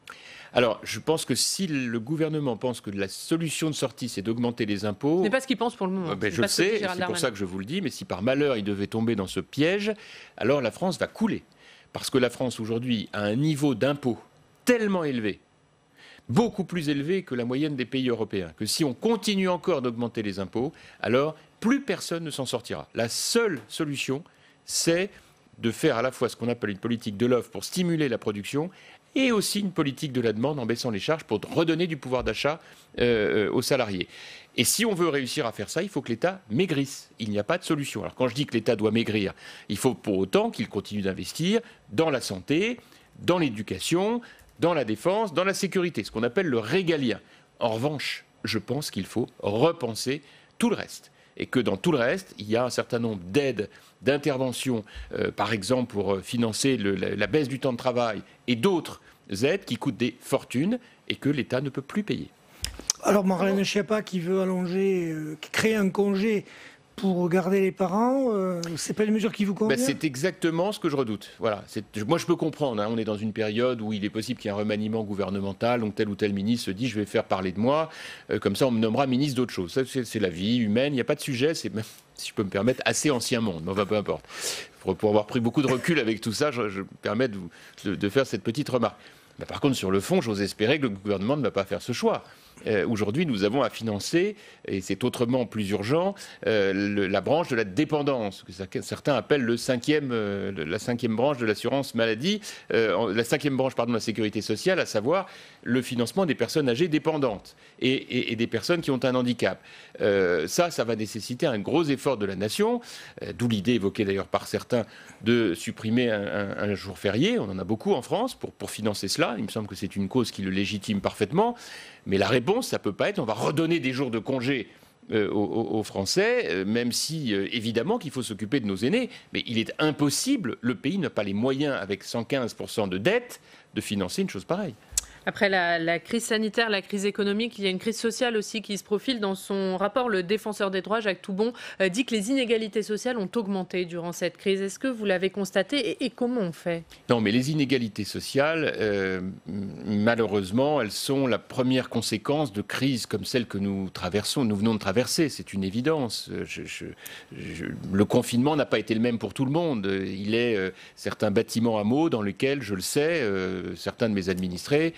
Alors, je pense que si le gouvernement pense que la solution de sortie, c'est d'augmenter les impôts... Ce n'est pas ce qu'il pense pour le moment. Je le sais, c'est pour ça que je vous le dis, mais si par malheur il devait tomber dans ce piège, alors la France va couler. Parce que la France, aujourd'hui, a un niveau d'impôt tellement élevé, beaucoup plus élevé que la moyenne des pays européens, que si on continue encore d'augmenter les impôts, alors plus personne ne s'en sortira. La seule solution, c'est de faire à la fois ce qu'on appelle une politique de l'offre pour stimuler la production et aussi une politique de la demande en baissant les charges pour redonner du pouvoir d'achat aux salariés. Et si on veut réussir à faire ça, il faut que l'État maigrisse. Il n'y a pas de solution. Alors quand je dis que l'État doit maigrir, il faut pour autant qu'il continue d'investir dans la santé, dans l'éducation, dans la défense, dans la sécurité, ce qu'on appelle le régalien. En revanche, je pense qu'il faut repenser tout le reste. Et que dans tout le reste, il y a un certain nombre d'aides, d'interventions, par exemple pour financer la baisse du temps de travail et d'autres aides qui coûtent des fortunes et que l'État ne peut plus payer. Alors Marlène Schiappa qui veut créer un congé pour garder les parents, c'est pas une mesure qui vous convient? C'est exactement ce que je redoute. Voilà. Moi, je peux comprendre. On est dans une période où il est possible qu'il y ait un remaniement gouvernemental, donc tel ou tel ministre se dit je vais faire parler de moi, comme ça on me nommera ministre d'autre chose. Ça, c'est la vie humaine, il n'y a pas de sujet, c'est même, si je peux me permettre, assez ancien monde, mais enfin peu importe. Pour avoir pris beaucoup de recul avec tout ça, je me permets de faire cette petite remarque. Par contre, sur le fond, j'ose espérer que le gouvernement ne va pas faire ce choix. Aujourd'hui, nous avons à financer, et c'est autrement plus urgent, la branche de la dépendance, que certains appellent la cinquième branche de l'assurance maladie, la cinquième branche de la sécurité sociale, à savoir le financement des personnes âgées dépendantes et des personnes qui ont un handicap. Ça va nécessiter un gros effort de la nation, d'où l'idée évoquée d'ailleurs par certains de supprimer un jour férié. On en a beaucoup en France pour financer cela. Il me semble que c'est une cause qui le légitime parfaitement. Mais la réponse, ça ne peut pas être on va redonner des jours de congé aux Français, même si, évidemment, qu'il faut s'occuper de nos aînés. Mais il est impossible, le pays n'a pas les moyens, avec 115% de dette, de financer une chose pareille. Après la crise sanitaire, la crise économique, il y a une crise sociale aussi qui se profile. Dans son rapport, le défenseur des droits, Jacques Toubon, dit que les inégalités sociales ont augmenté durant cette crise. Est-ce que vous l'avez constaté et comment on fait? Non, mais les inégalités sociales, malheureusement, elles sont la première conséquence de crises comme celle que nous venons de traverser. C'est une évidence. Le confinement n'a pas été le même pour tout le monde. Il est certains bâtiments hameaux dans lesquels, je le sais, certains de mes administrés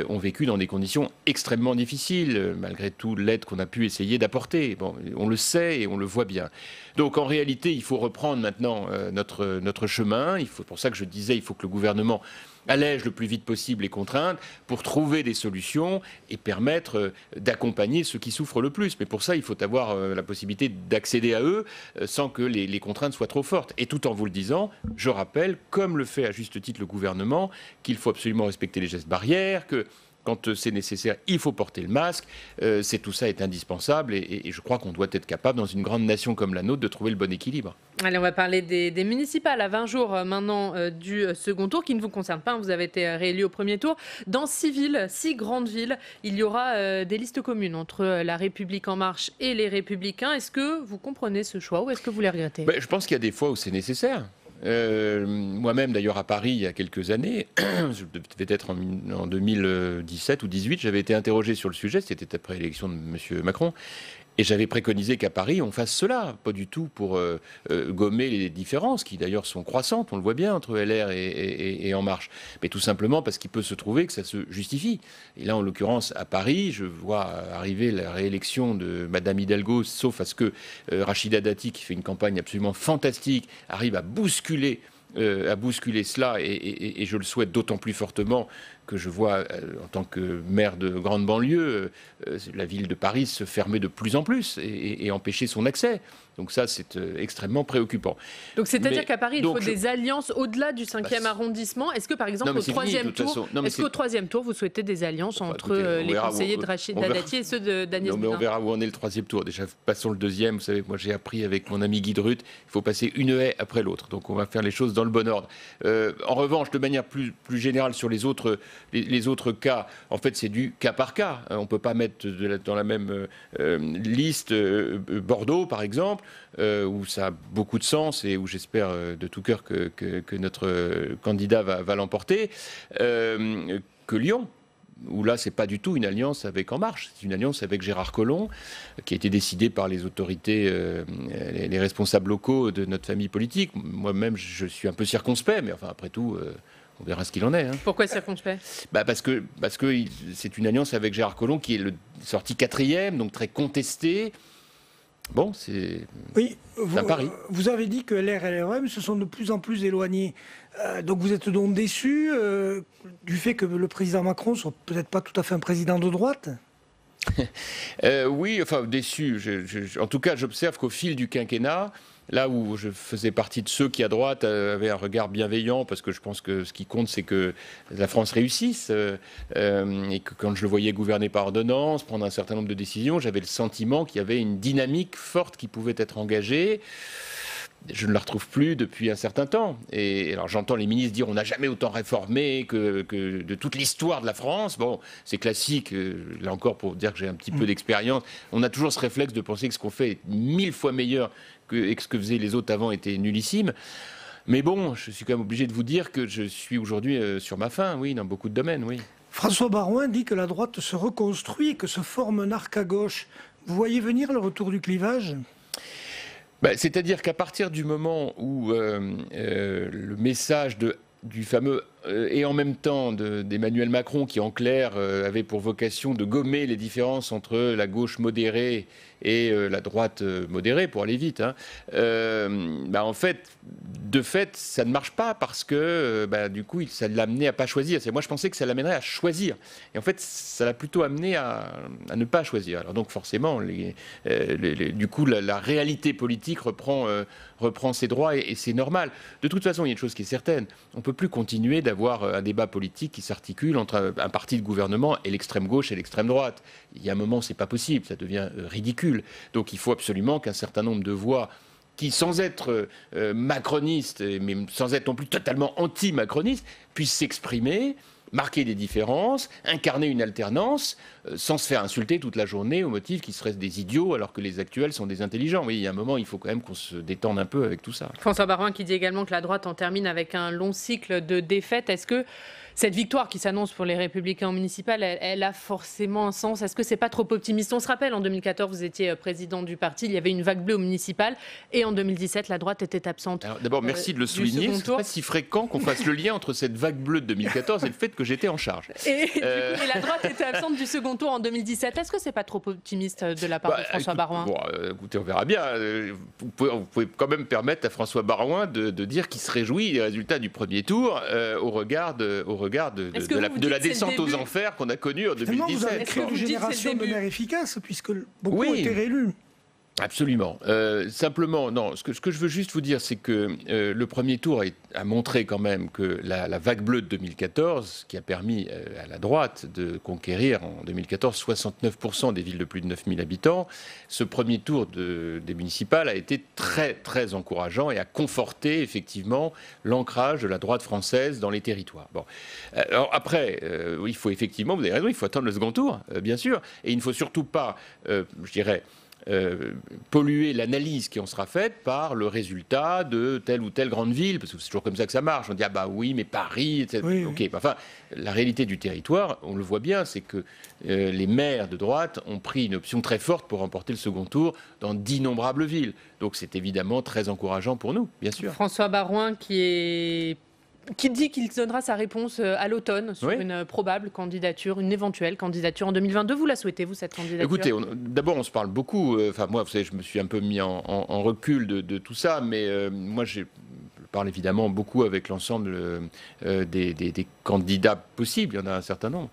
ont vécu dans des conditions extrêmement difficiles, malgré tout l'aide qu'on a pu essayer d'apporter. Bon, on le sait et on le voit bien. Donc en réalité, il faut reprendre maintenant notre chemin. C'est pour ça que je disais, il faut que le gouvernement allège le plus vite possible les contraintes pour trouver des solutions et permettre d'accompagner ceux qui souffrent le plus. Mais pour ça, il faut avoir la possibilité d'accéder à eux sans que les contraintes soient trop fortes. Et tout en vous le disant, je rappelle, comme le fait à juste titre le gouvernement, qu'il faut absolument respecter les gestes barrières, que quand c'est nécessaire, il faut porter le masque. Tout ça est indispensable et je crois qu'on doit être capable, dans une grande nation comme la nôtre, de trouver le bon équilibre. Allez, on va parler des municipales à 20 jours maintenant du second tour, qui ne vous concerne pas. Vous avez été réélu au premier tour. Dans 6 grandes villes, il y aura des listes communes entre La République En Marche et les Républicains. Est-ce que vous comprenez ce choix ou est-ce que vous les regrettez? Je pense qu'il y a des fois où c'est nécessaire. Moi-même, d'ailleurs, à Paris, il y a quelques années, je devais être en 2017 ou 2018, j'avais été interrogé sur le sujet, c'était après l'élection de M. Macron, et j'avais préconisé qu'à Paris, on fasse cela, pas du tout pour gommer les différences, qui d'ailleurs sont croissantes, on le voit bien, entre LR et En Marche, mais tout simplement parce qu'il peut se trouver que ça se justifie. Et là, en l'occurrence, à Paris, je vois arriver la réélection de Madame Hidalgo, sauf à ce que Rachida Dati, qui fait une campagne absolument fantastique, arrive à bousculer cela, et je le souhaite d'autant plus fortement que je vois, en tant que maire de grande banlieue, la ville de Paris se fermer de plus en plus et empêcher son accès. Donc ça, c'est extrêmement préoccupant. Donc c'est-à-dire qu'à Paris, il faut des alliances au-delà du 5e arrondissement. Est-ce que, par exemple, au 3e tour, vous souhaitez des alliances entre les conseillers de Rachida Dati et ceux d'Agnès Buzyn? On verra où en est le 3e tour. Déjà, passons le 2e. Vous savez, moi, j'ai appris avec mon ami Guy Drut, il faut passer une haie après l'autre. Donc on va faire les choses dans le bon ordre. En revanche, de manière plus générale sur les autres cas, en fait, c'est du cas par cas. On ne peut pas mettre dans la même liste Bordeaux, par exemple, où ça a beaucoup de sens et où j'espère de tout cœur que notre candidat va l'emporter, que Lyon, où là, c'est pas du tout une alliance avec En Marche, c'est une alliance avec Gérard Collomb, qui a été décidée par les autorités, les responsables locaux de notre famille politique. Moi-même, je suis un peu circonspect, mais enfin, après tout... on verra ce qu'il en est. Hein. Pourquoi circonspect? Parce que c'est une alliance avec Gérard Collomb qui est sorti 4e, donc très contesté. Bon, c'est un pari. Vous avez dit que LR et LREM se sont de plus en plus éloignés. Donc vous êtes donc déçu du fait que le président Macron soit peut-être pas tout à fait un président de droite? Oui, enfin déçu. En tout cas, j'observe qu'au fil du quinquennat, là où je faisais partie de ceux qui, à droite, avaient un regard bienveillant, parce que je pense que ce qui compte, c'est que la France réussisse, et que quand je le voyais gouverner par ordonnance, prendre un certain nombre de décisions, j'avais le sentiment qu'il y avait une dynamique forte qui pouvait être engagée. Je ne la retrouve plus depuis un certain temps. Et alors j'entends les ministres dire on n'a jamais autant réformé que de toute l'histoire de la France. Bon, c'est classique, là encore pour dire que j'ai un petit peu d'expérience. On a toujours ce réflexe de penser que ce qu'on fait est 1000 fois meilleur et que ce que faisaient les autres avant était nullissime. Mais bon, je suis quand même obligé de vous dire que je suis aujourd'hui sur ma faim, oui, dans beaucoup de domaines, oui. François Baroin dit que la droite se reconstruit et que se forme un arc à gauche. Vous voyez venir le retour du clivage ? C'est-à-dire qu'à partir du moment où le message du fameux et en même temps d'Emmanuel Macron, qui en clair avait pour vocation de gommer les différences entre la gauche modérée et la droite modérée, pour aller vite, en fait, de fait, ça ne marche pas parce que du coup, ça l'amenait à pas choisir. Moi, je pensais que ça l'amènerait à choisir. Et en fait, ça l'a plutôt amené à ne pas choisir. Alors donc forcément, du coup, la réalité politique reprend ses droits et c'est normal. De toute façon, il y a une chose qui est certaine. On ne peut plus continuer d'avoir un débat politique qui s'articule entre un parti de gouvernement et l'extrême gauche et l'extrême droite. Il y a un moment, c'est pas possible, ça devient ridicule. Donc il faut absolument qu'un certain nombre de voix qui, sans être macronistes, mais sans être non plus totalement anti-macronistes, puissent s'exprimer marquer des différences, incarner une alternance, sans se faire insulter toute la journée au motif qu'ils seraient des idiots alors que les actuels sont des intelligents. Oui, il y a un moment, il faut quand même qu'on se détende un peu avec tout ça. François Baroin qui dit également que la droite en termine avec un long cycle de défaites. Est-ce que cette victoire qui s'annonce pour les Républicains au municipal, elle a forcément un sens? Est-ce que c'est pas trop optimiste? On se rappelle, en 2014, vous étiez président du parti, il y avait une vague bleue au municipal, et en 2017, la droite était absente. D'abord, merci de le souligner. C'est pas si fréquent qu'on fasse le lien entre cette vague bleue de 2014 et le fait que j'étais en charge. Et la droite était absente du second tour en 2017. Est-ce que c'est pas trop optimiste de la part de François Baroin? Écoutez, on verra bien. Vous pouvez quand même permettre à François Baroin de dire qu'il se réjouit des résultats du premier tour au regard de la descente aux enfers qu'on a connue en 2017. Vous avez créé une génération de maires efficaces, puisque beaucoup ont été réélus. Absolument. Simplement, non, ce que je veux juste vous dire, c'est que le premier tour a montré quand même que la vague bleue de 2014, qui a permis à la droite de conquérir en 2014 69% des villes de plus de 9000 habitants, ce premier tour des municipales a été très, très encourageant et a conforté effectivement l'ancrage de la droite française dans les territoires. Bon. Alors après, il faut effectivement, vous avez raison, il faut attendre le second tour, bien sûr, et il ne faut surtout pas, je dirais, polluer l'analyse qui en sera faite par le résultat de telle ou telle grande ville, parce que c'est toujours comme ça que ça marche. On dit, ah bah oui, mais Paris, etc. Oui, ok. Enfin, la réalité du territoire, on le voit bien, c'est que les maires de droite ont pris une option très forte pour remporter le second tour dans d'innombrables villes. Donc c'est évidemment très encourageant pour nous, bien sûr. François Baroin qui dit qu'il donnera sa réponse à l'automne sur une probable candidature, une éventuelle candidature en 2022. Vous la souhaitez, vous, cette candidature? Écoutez, d'abord, on se parle beaucoup. Enfin, moi, vous savez, je me suis un peu mis en recul de tout ça, mais moi, je parle évidemment beaucoup avec l'ensemble des candidats possibles. Il y en a un certain nombre.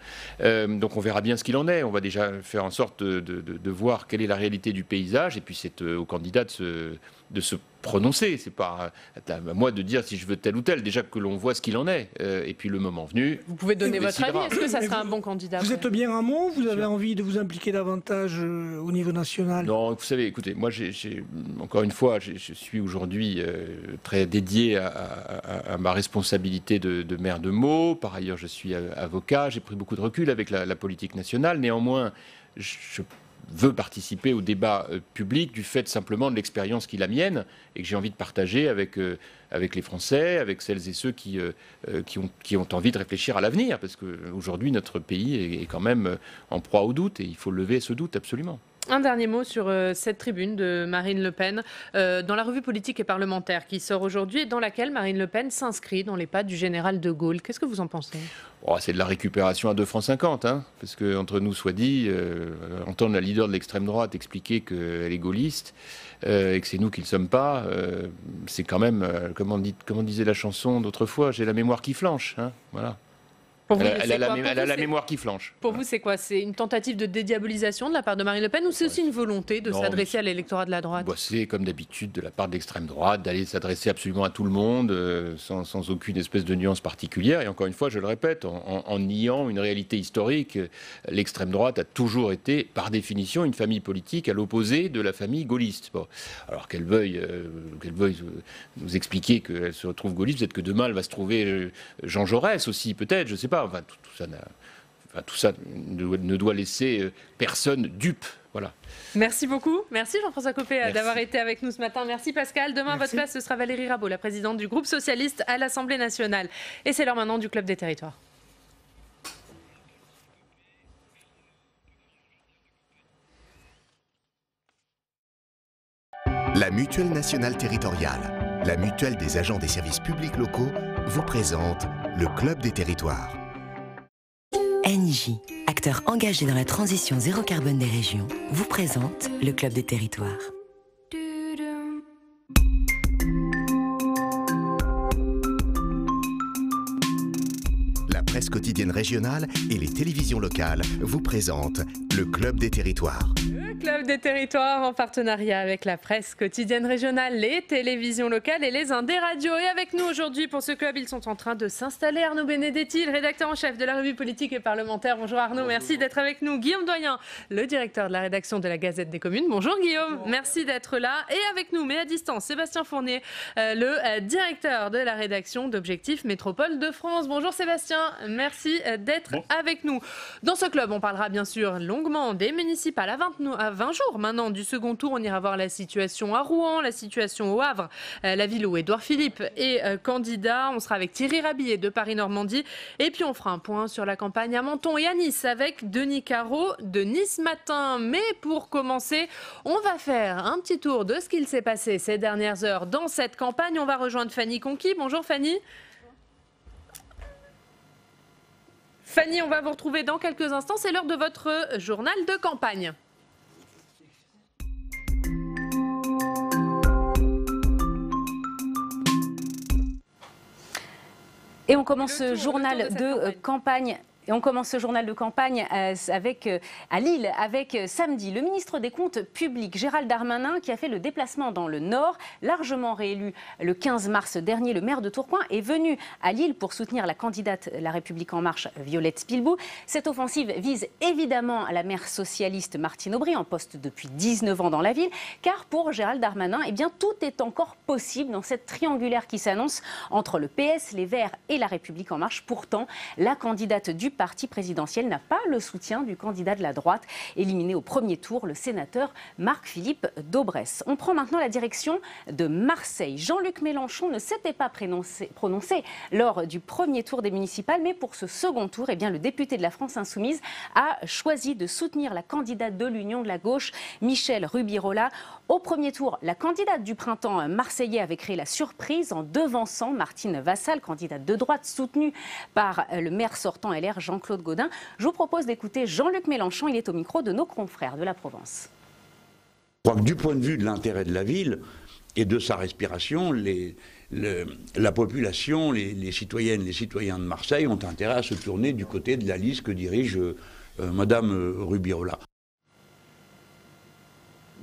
Donc, on verra bien ce qu'il en est. On va déjà faire en sorte de voir quelle est la réalité du paysage, et puis c'est aux candidats de se prononcer. C'est pas à moi de dire si je veux tel ou tel. Déjà que l'on voit ce qu'il en est. Et puis le moment venu, vous pouvez donner votre avis. Est-ce que ça sera un bon candidat? Vous êtes bien à Meaux, vous avez envie de vous impliquer davantage au niveau national? Non, vous savez, écoutez, moi, encore une fois, je suis aujourd'hui très dédié à ma responsabilité de maire de Meaux. Par ailleurs, je suis avocat. J'ai pris beaucoup de recul avec la politique nationale. Néanmoins, je veux participer au débat public du fait simplement de l'expérience qui est la mienne et que j'ai envie de partager avec les Français, avec celles et ceux qui ont envie de réfléchir à l'avenir, parce qu'aujourd'hui notre pays est quand même en proie au doute et il faut lever ce doute absolument. Un dernier mot sur cette tribune de Marine Le Pen dans la revue politique et parlementaire qui sort aujourd'hui et dans laquelle Marine Le Pen s'inscrit dans les pas du général de Gaulle. Qu'est-ce que vous en pensez? C'est de la récupération à 2,50 francs, hein, parce qu'entre nous soit dit, entendre la leader de l'extrême droite expliquer qu'elle est gaulliste et que c'est nous qui ne le sommes pas, c'est quand même, comment disait la chanson d'autrefois, j'ai la mémoire qui flanche. Hein, voilà. Elle a la mémoire qui flanche. Pour vous, c'est quoi? C'est une tentative de dédiabolisation de la part de Marine Le Pen ou c'est aussi une volonté de s'adresser à l'électorat de la droite? C'est comme d'habitude de la part de l'extrême droite d'aller s'adresser absolument à tout le monde sans aucune espèce de nuance particulière. Et encore une fois, je le répète, en niant une réalité historique, l'extrême droite a toujours été, par définition, une famille politique à l'opposé de la famille gaulliste. Bon. Alors qu'elle veuille nous expliquer qu'elle se retrouve gaulliste, peut-être que demain elle va se trouver Jean Jaurès aussi, peut-être, je ne sais pas. Enfin, tout ça ne doit laisser personne dupe. Voilà. Merci beaucoup. Merci Jean-François Copé d'avoir été avec nous ce matin. Merci Pascal. Demain, à votre place, ce sera Valérie Rabault, la présidente du groupe socialiste à l'Assemblée nationale. Et c'est l'heure maintenant du Club des territoires. La Mutuelle nationale territoriale, la mutuelle des agents des services publics locaux, vous présente le Club des territoires. NJ, acteur engagé dans la transition zéro carbone des régions, vous présente le Club des territoires. La presse quotidienne régionale et les télévisions locales vous présentent le Club des territoires. Le Club des territoires en partenariat avec la presse quotidienne régionale, les télévisions locales et les Indés Radio. Et avec nous aujourd'hui pour ce club, ils sont en train de s'installer. Arnaud Benedetti, le rédacteur en chef de la revue politique et parlementaire. Bonjour Arnaud, bonjour. Merci d'être avec nous. Guillaume Doyen, le directeur de la rédaction de la Gazette des Communes. Bonjour Guillaume, bonjour. Merci d'être là. Et avec nous, mais à distance, Sébastien Fournier, le directeur de la rédaction d'Objectif Métropole de France. Bonjour Sébastien, merci d'être avec nous. Dans ce club, on parlera bien sûr longuement des municipales à 20 jours maintenant du second tour. On ira voir la situation à Rouen, la situation au Havre, la ville où Édouard Philippe est candidat. On sera avec Thierry Rabillet de Paris-Normandie. Et puis on fera un point sur la campagne à Menton et à Nice avec Denis Caro de Nice Matin. Mais pour commencer, on va faire un petit tour de ce qu'il s'est passé ces dernières heures dans cette campagne. On va rejoindre Fanny Conqui. Bonjour Fanny. Fanny, on va vous retrouver dans quelques instants. C'est l'heure de votre journal de campagne. Et on commence ce journal de campagne. Et on commence ce journal de campagne à Lille avec samedi le ministre des Comptes publics Gérald Darmanin qui a fait le déplacement dans le Nord. Largement réélu le 15 mars dernier, le maire de Tourcoing est venu à Lille pour soutenir la candidate La République En Marche, Violette Spilbou. Cette offensive vise évidemment la maire socialiste Martine Aubry, en poste depuis 19 ans dans la ville, car pour Gérald Darmanin, eh bien, tout est encore possible dans cette triangulaire qui s'annonce entre le PS, les Verts et La République En Marche. Pourtant, la candidate du parti présidentiel n'a pas le soutien du candidat de la droite, éliminé au premier tour, le sénateur Marc-Philippe Daubresse. On prend maintenant la direction de Marseille. Jean-Luc Mélenchon ne s'était pas prononcé lors du premier tour des municipales, mais pour ce second tour, eh bien, le député de la France Insoumise a choisi de soutenir la candidate de l'Union de la gauche, Michèle Rubirola. Au premier tour, la candidate du printemps marseillais avait créé la surprise en devançant Martine Vassal, candidate de droite soutenue par le maire sortant LR Jean-Claude Gaudin. Je vous propose d'écouter Jean-Luc Mélenchon, il est au micro de nos confrères de la Provence. Je crois que du point de vue de l'intérêt de la ville et de sa respiration, la population, les citoyennes, les citoyens de Marseille ont intérêt à se tourner du côté de la liste que dirige Madame Rubirola.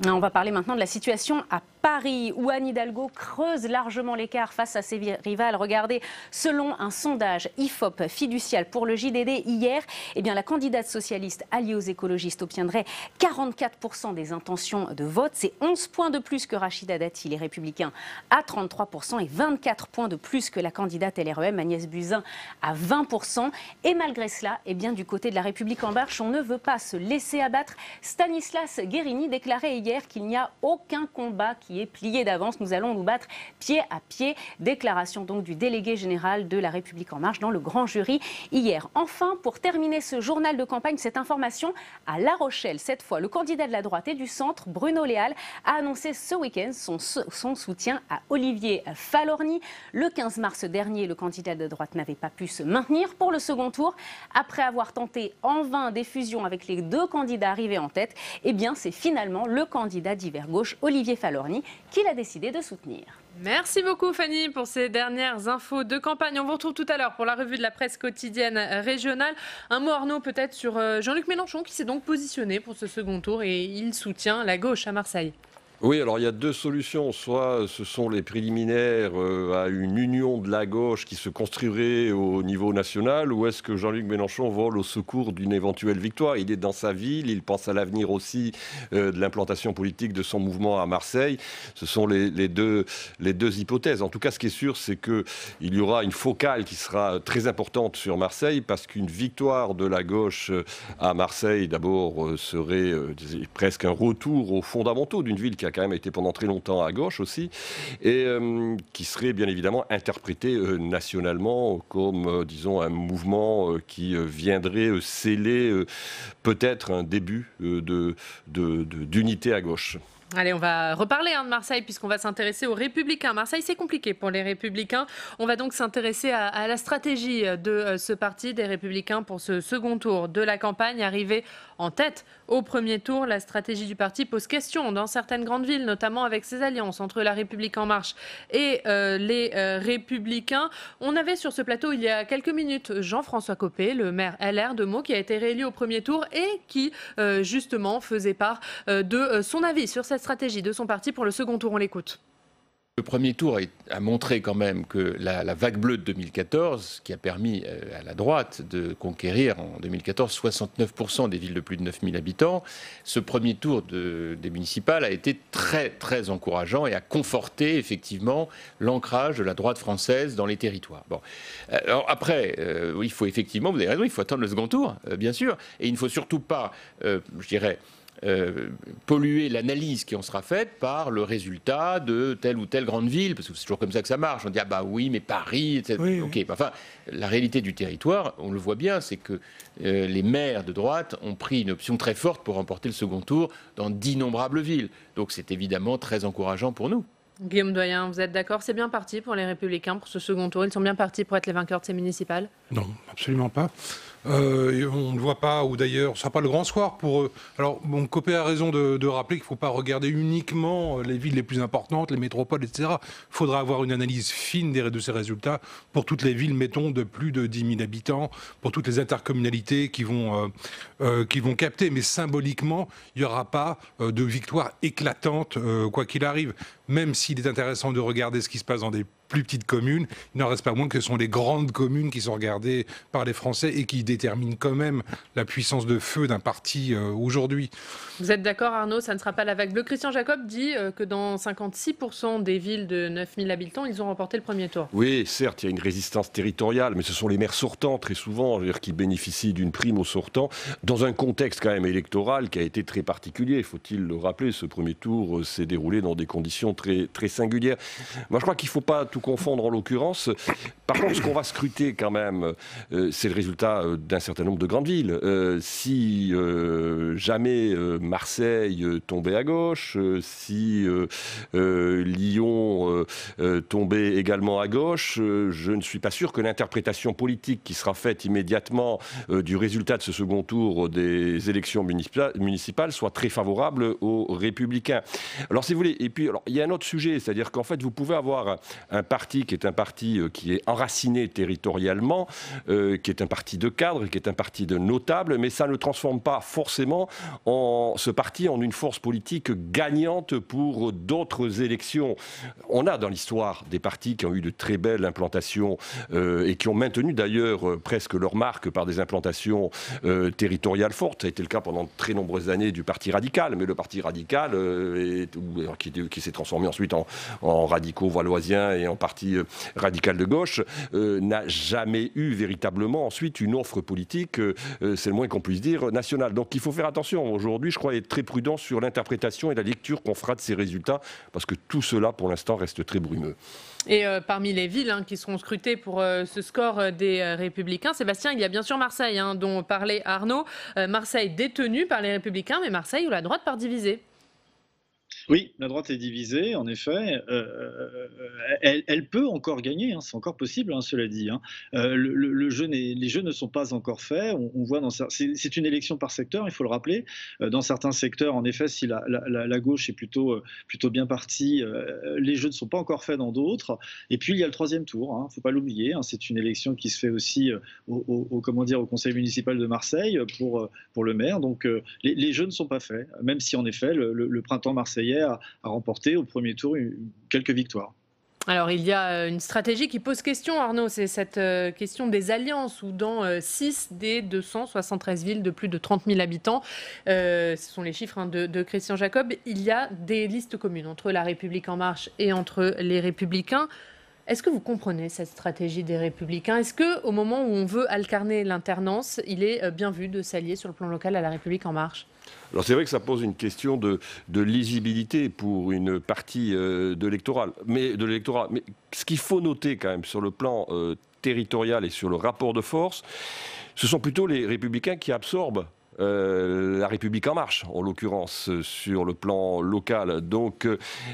On va parler maintenant de la situation à Paris, où Anne Hidalgo creuse largement l'écart face à ses rivales. Regardez, selon un sondage IFOP fiducial pour le JDD hier, eh bien, la candidate socialiste alliée aux écologistes obtiendrait 44% des intentions de vote. C'est 11 points de plus que Rachida Dati, les Républicains, à 33% et 24 points de plus que la candidate LREM, Agnès Buzyn, à 20%. Et malgré cela, eh bien, du côté de la République En Marche, on ne veut pas se laisser abattre. Stanislas Guérini déclarait hier qu'il n'y a aucun combat qui est plié d'avance. Nous allons nous battre pied à pied. Déclaration donc du délégué général de La République En Marche dans le grand jury hier. Enfin, pour terminer ce journal de campagne, cette information à La Rochelle. Cette fois, le candidat de la droite et du centre, Bruno Léal, a annoncé ce week-end son soutien à Olivier Falorni. Le 15 mars dernier, le candidat de droite n'avait pas pu se maintenir pour le second tour. Après avoir tenté en vain des fusions avec les deux candidats arrivés en tête, eh bien, c'est finalement le candidat d'hiver gauche, Olivier Falorni, qu'il a décidé de soutenir. Merci beaucoup Fanny pour ces dernières infos de campagne. On vous retrouve tout à l'heure pour la revue de la presse quotidienne régionale. Un mot Arnaud peut-être sur Jean-Luc Mélenchon qui s'est donc positionné pour ce second tour et il soutient la gauche à Marseille. Oui, alors il y a deux solutions. Soit ce sont les préliminaires à une union de la gauche qui se construirait au niveau national, ou est-ce que Jean-Luc Mélenchon vole au secours d'une éventuelle victoire? Il est dans sa ville, il pense à l'avenir aussi de l'implantation politique de son mouvement à Marseille. Ce sont les deux hypothèses. En tout cas, ce qui est sûr, c'est qu'il y aura une focale qui sera très importante sur Marseille, parce qu'une victoire de la gauche à Marseille, d'abord, serait presque un retour aux fondamentaux d'une ville qui a quand même été pendant très longtemps à gauche aussi, et qui serait bien évidemment interprété nationalement comme, disons, un mouvement qui viendrait sceller peut-être un début d'unité à gauche. Allez, on va reparler de Marseille puisqu'on va s'intéresser aux Républicains. Marseille, c'est compliqué pour les Républicains. On va donc s'intéresser à la stratégie de ce parti des Républicains pour ce second tour de la campagne. Arrivé en tête au premier tour, la stratégie du parti pose question dans certaines grandes villes, notamment avec ses alliances entre La République En Marche et les Républicains. On avait sur ce plateau il y a quelques minutes Jean-François Copé, le maire LR de Meaux, qui a été réélu au premier tour et qui justement faisait part de son avis sur cette stratégie de son parti pour le second tour. On l'écoute. Le premier tour a montré quand même que la vague bleue de 2014, qui a permis à la droite de conquérir en 2014 69% des villes de plus de 9000 habitants, ce premier tour des municipales a été très très encourageant et a conforté effectivement l'ancrage de la droite française dans les territoires. Bon. Alors après, il faut effectivement, vous avez raison, il faut attendre le second tour, bien sûr, et il ne faut surtout pas, je dirais, polluer l'analyse qui en sera faite par le résultat de telle ou telle grande ville, parce que c'est toujours comme ça que ça marche. On dit, ah bah oui, mais Paris, etc. Oui, ok. Oui. Enfin, la réalité du territoire, on le voit bien, c'est que les maires de droite ont pris une option très forte pour remporter le second tour dans d'innombrables villes. Donc c'est évidemment très encourageant pour nous. Guillaume Doyen, vous êtes d'accord? C'est bien parti pour les Républicains pour ce second tour? Ils sont bien partis pour être les vainqueurs de ces municipales? Non, absolument pas. On ne voit pas, ou d'ailleurs, ce ne sera pas le grand soir pour eux. Alors, bon, Copé a raison de rappeler qu'il ne faut pas regarder uniquement les villes les plus importantes, les métropoles, etc. Il faudra avoir une analyse fine de ces résultats pour toutes les villes, mettons, de plus de 10 000 habitants, pour toutes les intercommunalités qui vont capter. Mais symboliquement, il n'y aura pas de victoire éclatante, quoi qu'il arrive. Même s'il est intéressant de regarder ce qui se passe dans des plus petites communes, il n'en reste pas moins que ce sont les grandes communes qui sont regardées par les Français et qui déterminent quand même la puissance de feu d'un parti aujourd'hui. Vous êtes d'accord, Arnaud, ça ne sera pas la vague bleue? Christian Jacob dit que dans 56% des villes de 9000 habitants, ils ont remporté le premier tour. Oui, certes, il y a une résistance territoriale, mais ce sont les maires sortants, très souvent, qui bénéficient d'une prime aux sortants, dans un contexte quand même électoral qui a été très particulier. Faut-il le rappeler, ce premier tour s'est déroulé dans des conditions très, très singulières. Moi, je crois qu'il ne faut pas tout confondre en l'occurrence. Par contre, ce qu'on va scruter quand même, c'est le résultat d'un certain nombre de grandes villes. Si jamais Marseille tombait à gauche, si Lyon tombait également à gauche, je ne suis pas sûr que l'interprétation politique qui sera faite immédiatement du résultat de ce second tour des élections municipales soit très favorable aux Républicains. Alors, si vous voulez, et puis alors, il y a un autre sujet, c'est-à-dire qu'en fait, vous pouvez avoir un parti qui est enraciné territorialement, qui est un parti de cadre, qui est un parti de notables, mais ça ne transforme pas forcément ce parti en une force politique gagnante pour d'autres élections. On a dans l'histoire des partis qui ont eu de très belles implantations et qui ont maintenu d'ailleurs presque leur marque par des implantations territoriales fortes. Ça a été le cas pendant de très nombreuses années du Parti radical, mais le Parti radical qui s'est transformé ensuite en radicaux valoisiens et en parti radical de gauche, n'a jamais eu véritablement ensuite une offre politique, c'est le moins qu'on puisse dire, nationale. Donc il faut faire attention aujourd'hui, je crois, être très prudent sur l'interprétation et la lecture qu'on fera de ces résultats, parce que tout cela, pour l'instant, reste très brumeux. Et parmi les villes qui seront scrutées pour ce score des Républicains, Sébastien, il y a bien sûr Marseille, dont parlait Arnaud. Marseille détenue par les Républicains, mais Marseille où la droite part divisée. Oui, la droite est divisée, en effet. Elle peut encore gagner, c'est encore possible, cela dit. Les jeux ne sont pas encore faits. On voit c'est une élection par secteur, il faut le rappeler. Dans certains secteurs, en effet, si la gauche est plutôt bien partie, les jeux ne sont pas encore faits dans d'autres. Et puis, il y a le troisième tour, il ne faut pas l'oublier. C'est une élection qui se fait aussi au conseil municipal de Marseille pour le maire. Donc, les jeux ne sont pas faits, même si, en effet, le printemps marseillais a remporté au premier tour quelques victoires. Alors, il y a une stratégie qui pose question, Arnaud, c'est cette question des alliances, où dans 6 des 273 villes de plus de 30 000 habitants, ce sont les chiffres de Christian Jacob, il y a des listes communes entre La République En Marche et entre les Républicains. Est-ce que vous comprenez cette stratégie des Républicains? Est-ce qu'au moment où on veut alterner l'alternance, il est bien vu de s'allier sur le plan local à La République En Marche? Alors c'est vrai que ça pose une question de lisibilité pour une partie de l'électorat. Mais ce qu'il faut noter quand même sur le plan territorial et sur le rapport de force, ce sont plutôt les Républicains qui absorbent La République en marche, en l'occurrence, sur le plan local. Donc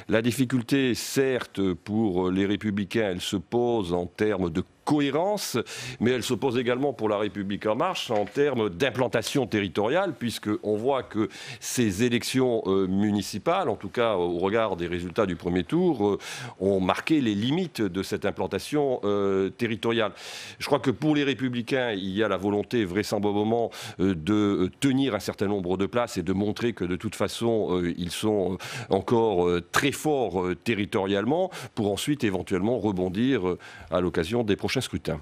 la difficulté, certes, pour les Républicains, elle se pose en termes de cohérence, mais elle se pose également pour la République en marche en termes d'implantation territoriale, puisqu'on voit que ces élections municipales, en tout cas au regard des résultats du premier tour, ont marqué les limites de cette implantation territoriale. Je crois que pour les Républicains, il y a la volonté vraisemblablement de tenir un certain nombre de places et de montrer que de toute façon, ils sont encore très forts territorialement, pour ensuite éventuellement rebondir à l'occasion des prochains scrutin.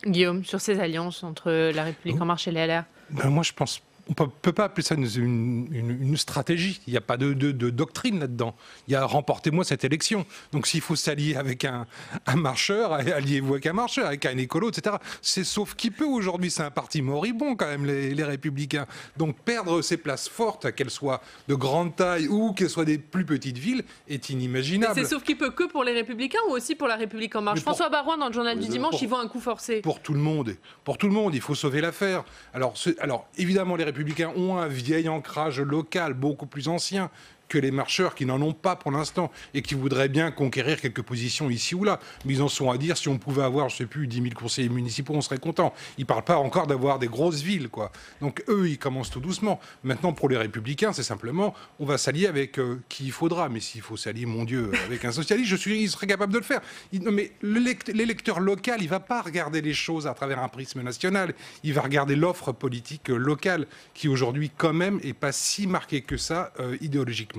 Guillaume, sur ces alliances entre la République en marche et les LR? Moi, je pense on ne peut pas appeler ça une stratégie. Il n'y a pas de doctrine là-dedans. Il y a remportez-moi cette élection. Donc s'il faut s'allier avec un marcheur, alliez-vous avec un marcheur, avec un écolo, etc. C'est sauf qui peut aujourd'hui. C'est un parti moribond quand même, les Républicains. Donc perdre ces places fortes, qu'elles soient de grande taille ou qu'elles soient des plus petites villes, est inimaginable. Mais c'est sauf qui peut que pour les Républicains ou aussi pour la République en marche? François Baroin, dans le journal du dimanche, il voit un coup forcé. Pour tout le monde. Pour tout le monde, il faut sauver l'affaire. Alors évidemment, les Républicains ont un vieil ancrage local, beaucoup plus ancien que les marcheurs qui n'en ont pas pour l'instant et qui voudraient bien conquérir quelques positions ici ou là. Mais ils en sont à dire, si on pouvait avoir, je ne sais plus, 10 000 conseillers municipaux, on serait content. Ils ne parlent pas encore d'avoir des grosses villes, quoi. Donc eux, ils commencent tout doucement. Maintenant, pour les Républicains, c'est simplement, on va s'allier avec qui il faudra. Mais s'il faut s'allier, mon Dieu, avec un socialiste, il serait capable de le faire. Mais l'électeur local, il ne va pas regarder les choses à travers un prisme national. Il va regarder l'offre politique locale, qui aujourd'hui, quand même, n'est pas si marquée que ça, idéologiquement.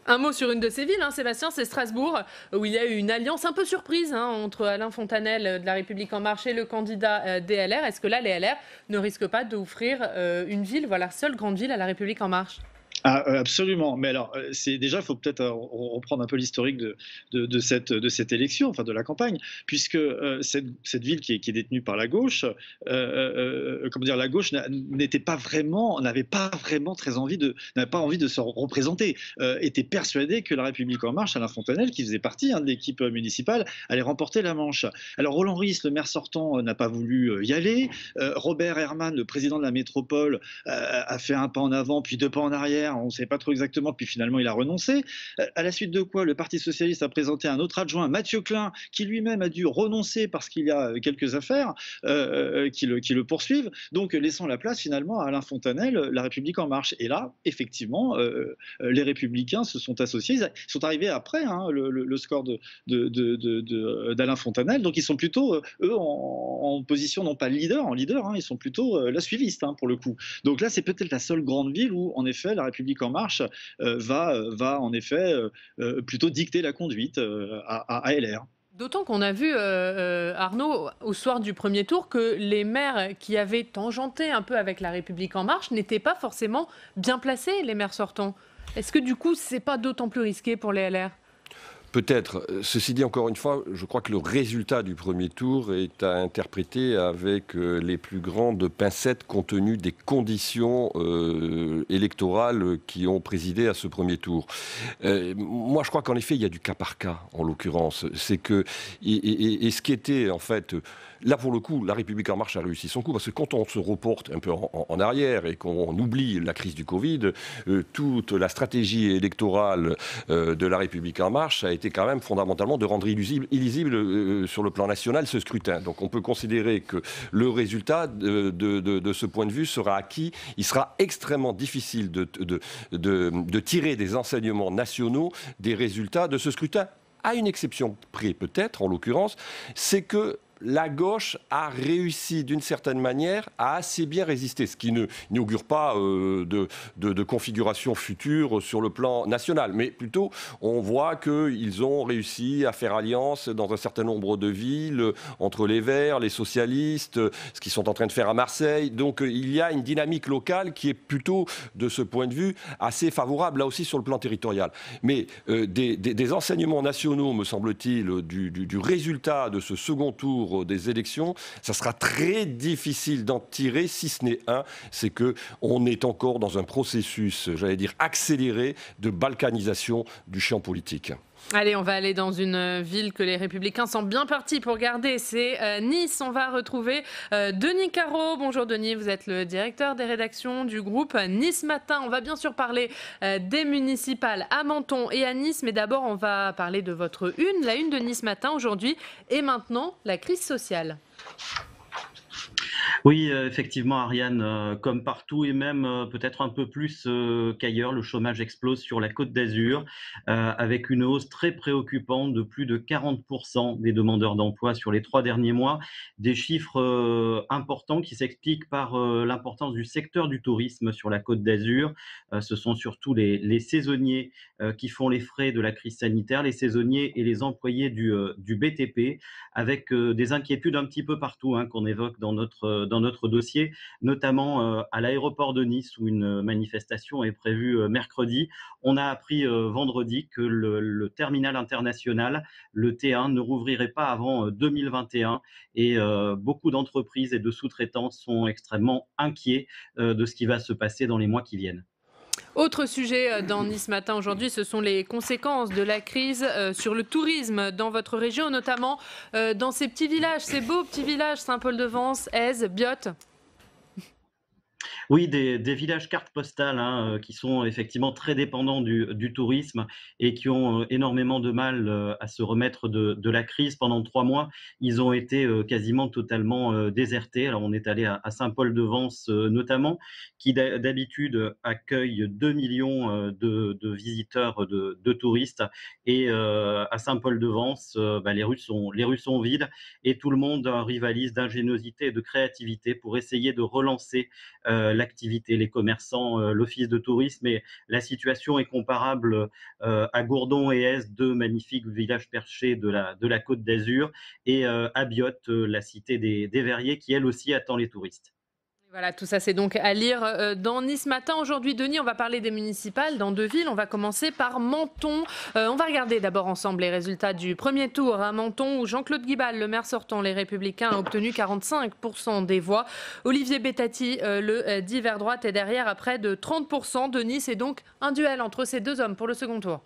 Un mot sur une de ces villes, Sébastien, c'est Strasbourg, où il y a eu une alliance un peu surprise entre Alain Fontanel de la République en marche et le candidat des LR. Est-ce que là, les LR ne risquent pas d'offrir une ville, voilà, seule grande ville à la République en marche? Absolument. Mais alors, déjà, il faut peut-être reprendre un peu l'historique de cette élection, enfin de la campagne, puisque cette ville qui est détenue par la gauche, comment dire, la gauche n'avait pas vraiment très envie n'avait pas envie de se représenter, était persuadée que la République en marche, Alain Fontanel, qui faisait partie de l'équipe municipale, allait remporter la Manche. Alors Roland Ries, le maire sortant, n'a pas voulu y aller. Robert Herrmann, le président de la métropole, a fait un pas en avant, puis 2 pas en arrière. On ne sait pas trop exactement, puis finalement il a renoncé. À la suite de quoi, le Parti socialiste a présenté un autre adjoint, Mathieu Klein, qui lui-même a dû renoncer parce qu'il y a quelques affaires qui le poursuivent. Donc laissant la place finalement à Alain Fontanel, la République en marche. Et là, effectivement, les Républicains se sont associés. Ils sont arrivés après le score d'Alain Fontanel. Donc ils sont plutôt, eux, en position non pas en leader, ils sont plutôt la suiviste pour le coup. Donc là, c'est peut-être la seule grande ville où, en effet, la République en marche va en effet plutôt dicter la conduite à LR. D'autant qu'on a vu, Arnaud, au soir du premier tour, que les maires qui avaient tangenté un peu avec la République en marche n'étaient pas forcément bien placés, les maires sortants. Est-ce que du coup, c'est pas d'autant plus risqué pour les LR ? Peut-être. Ceci dit, encore une fois, je crois que le résultat du premier tour est à interpréter avec les plus grandes pincettes compte tenu des conditions électorales qui ont présidé à ce premier tour. Moi, je crois qu'en effet, il y a du cas par cas, en l'occurrence. C'est que, et ce qui était, en fait... Là, pour le coup, la République en marche a réussi son coup, parce que quand on se reporte un peu en arrière et qu'on oublie la crise du Covid, toute la stratégie électorale de la République en marche a été quand même fondamentalement de rendre illisible sur le plan national ce scrutin. Donc on peut considérer que le résultat de ce point de vue sera acquis. Il sera extrêmement difficile de tirer des enseignements nationaux des résultats de ce scrutin. À une exception près peut-être, en l'occurrence, c'est que la gauche a réussi d'une certaine manière à assez bien résister, ce qui n'augure pas de configuration future sur le plan national. Mais plutôt, on voit qu'ils ont réussi à faire alliance dans un certain nombre de villes, entre les Verts, les socialistes, ce qu'ils sont en train de faire à Marseille. Donc il y a une dynamique locale qui est plutôt, de ce point de vue, assez favorable, là aussi sur le plan territorial. Mais des enseignements nationaux, me semble-t-il, du résultat de ce second tour des élections, ça sera très difficile d'en tirer, si ce n'est c'est qu'on est encore dans un processus, j'allais dire, accéléré de balkanisation du champ politique. Allez, on va aller dans une ville que les Républicains sont bien partis pour garder, c'est Nice. On va retrouver Denis Caro. Bonjour Denis, vous êtes le directeur des rédactions du groupe Nice Matin. On va bien sûr parler des municipales à Menton et à Nice, mais d'abord on va parler de votre une, la une de Nice Matin aujourd'hui, et maintenant la crise sociale. Oui, effectivement, Ariane, comme partout et même peut-être un peu plus qu'ailleurs, le chômage explose sur la Côte d'Azur, avec une hausse très préoccupante de plus de 40% des demandeurs d'emploi sur les 3 derniers mois. Des chiffres importants qui s'expliquent par l'importance du secteur du tourisme sur la Côte d'Azur. Ce sont surtout les saisonniers qui font les frais de la crise sanitaire, les saisonniers et les employés du BTP, avec des inquiétudes un petit peu partout qu'on évoque dans notre dossier, notamment à l'aéroport de Nice où une manifestation est prévue mercredi. On a appris vendredi que le terminal international, le T1, ne rouvrirait pas avant 2021 et beaucoup d'entreprises et de sous-traitants sont extrêmement inquiets de ce qui va se passer dans les mois qui viennent. Autre sujet dans Nice Matin aujourd'hui, ce sont les conséquences de la crise sur le tourisme dans votre région, notamment dans ces petits villages, ces beaux petits villages, Saint-Paul-de-Vence, Èze, Biot. Oui, des villages cartes postales qui sont effectivement très dépendants du tourisme et qui ont énormément de mal à se remettre de la crise. Pendant 3 mois, ils ont été quasiment totalement désertés. Alors on est allé à Saint-Paul-de-Vence notamment, qui d'habitude accueille 2 millions de visiteurs, de touristes. Et à Saint-Paul-de-Vence, les rues sont vides et tout le monde rivalise d'ingéniosité et de créativité pour essayer de relancer l'activité, les commerçants, l'office de tourisme. Et la situation est comparable à Gourdon et Èze, 2 magnifiques villages perchés de la Côte d'Azur, et à Biot, la cité des Verriers, qui elle aussi attend les touristes. Voilà, tout ça c'est donc à lire dans Nice Matin. Aujourd'hui, Denis, on va parler des municipales dans 2 villes. On va commencer par Menton. On va regarder d'abord ensemble les résultats du premier tour à Menton où Jean-Claude Guibal, le maire sortant, les Républicains, a obtenu 45% des voix. Olivier Bettati, le divers droite, est derrière à près de 30%. Denis, c'est donc un duel entre ces 2 hommes pour le second tour.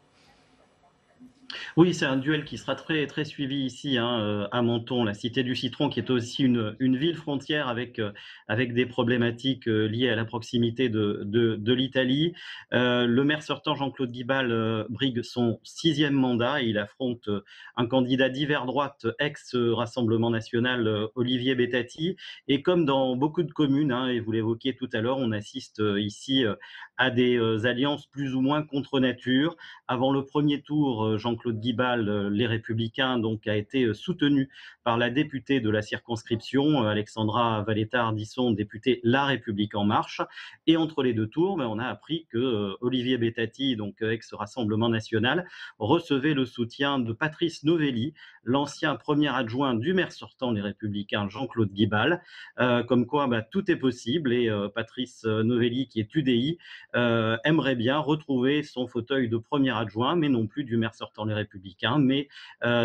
Oui, c'est un duel qui sera très, très suivi ici à Menton, la cité du Citron, qui est aussi une ville frontière avec des problématiques liées à la proximité de l'Italie. Le maire sortant, Jean-Claude Guibal, brigue son 6e mandat et il affronte un candidat divers droite, ex-Rassemblement national, Olivier Bettati. Et comme dans beaucoup de communes, et vous l'évoquiez tout à l'heure, on assiste ici à des alliances plus ou moins contre nature. Avant le premier tour, Jean-Claude Guibal, les Républicains, donc, a été soutenu par la députée de la circonscription, Alexandra Valletta-Ardisson, députée La République En Marche. Et entre les 2 tours, on a appris que Olivier Bettati, donc ex-Rassemblement national, recevait le soutien de Patrice Novelli, l'ancien premier adjoint du maire sortant Les Républicains, Jean-Claude Guibal. Comme quoi, tout est possible. Et Patrice Novelli, qui est UDI, aimerait bien retrouver son fauteuil de premier adjoint, mais non plus du maire sortant Les Républicains, mais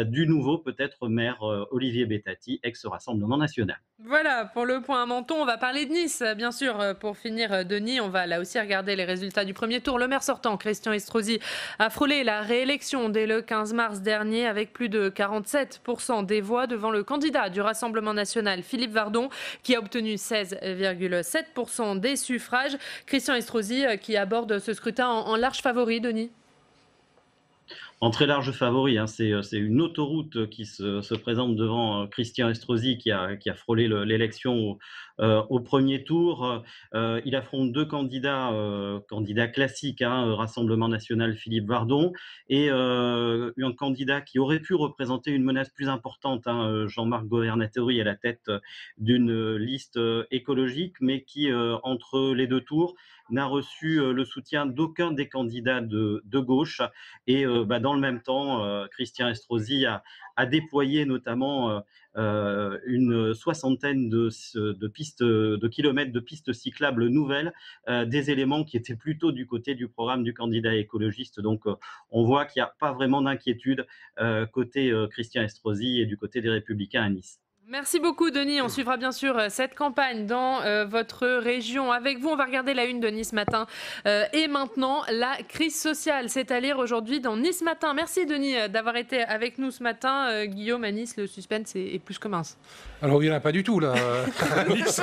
du nouveau peut-être maire Olivier Bettati, ex-Rassemblement national. Voilà, pour le point à Menton, on va parler de Nice, bien sûr. Pour finir, Denis, on va là aussi regarder les résultats du premier tour. Le maire sortant, Christian Estrosi, a frôlé la réélection dès le 15 mars dernier avec plus de 47% des voix devant le candidat du Rassemblement national, Philippe Vardon, qui a obtenu 16,7% des suffrages. Christian Estrosi qui aborde ce scrutin en large favori, Denis. En très large favori, c'est une autoroute qui se présente devant Christian Estrosi qui a frôlé l'élection au premier tour. Il affronte 2 candidats classiques, Rassemblement national, Philippe Vardon, et un candidat qui aurait pu représenter une menace plus importante, Jean-Marc Governatori, à la tête d'une liste écologique, mais qui, entre les 2 tours, n'a reçu le soutien d'aucun des candidats de gauche. Et dans le même temps, Christian Estrosi a déployé notamment une soixantaine de kilomètres de pistes cyclables nouvelles, des éléments qui étaient plutôt du côté du programme du candidat écologiste. Donc on voit qu'il n'y a pas vraiment d'inquiétude côté Christian Estrosi et du côté des Républicains à Nice. Merci beaucoup Denis, on suivra bien sûr cette campagne dans votre région avec vous. On va regarder la une de Nice Matin et maintenant la crise sociale, c'est à lire aujourd'hui dans Nice Matin. Merci Denis d'avoir été avec nous ce matin. Guillaume, à Nice, le suspense est plus que mince. Alors il n'y en a pas du tout là, à Nice,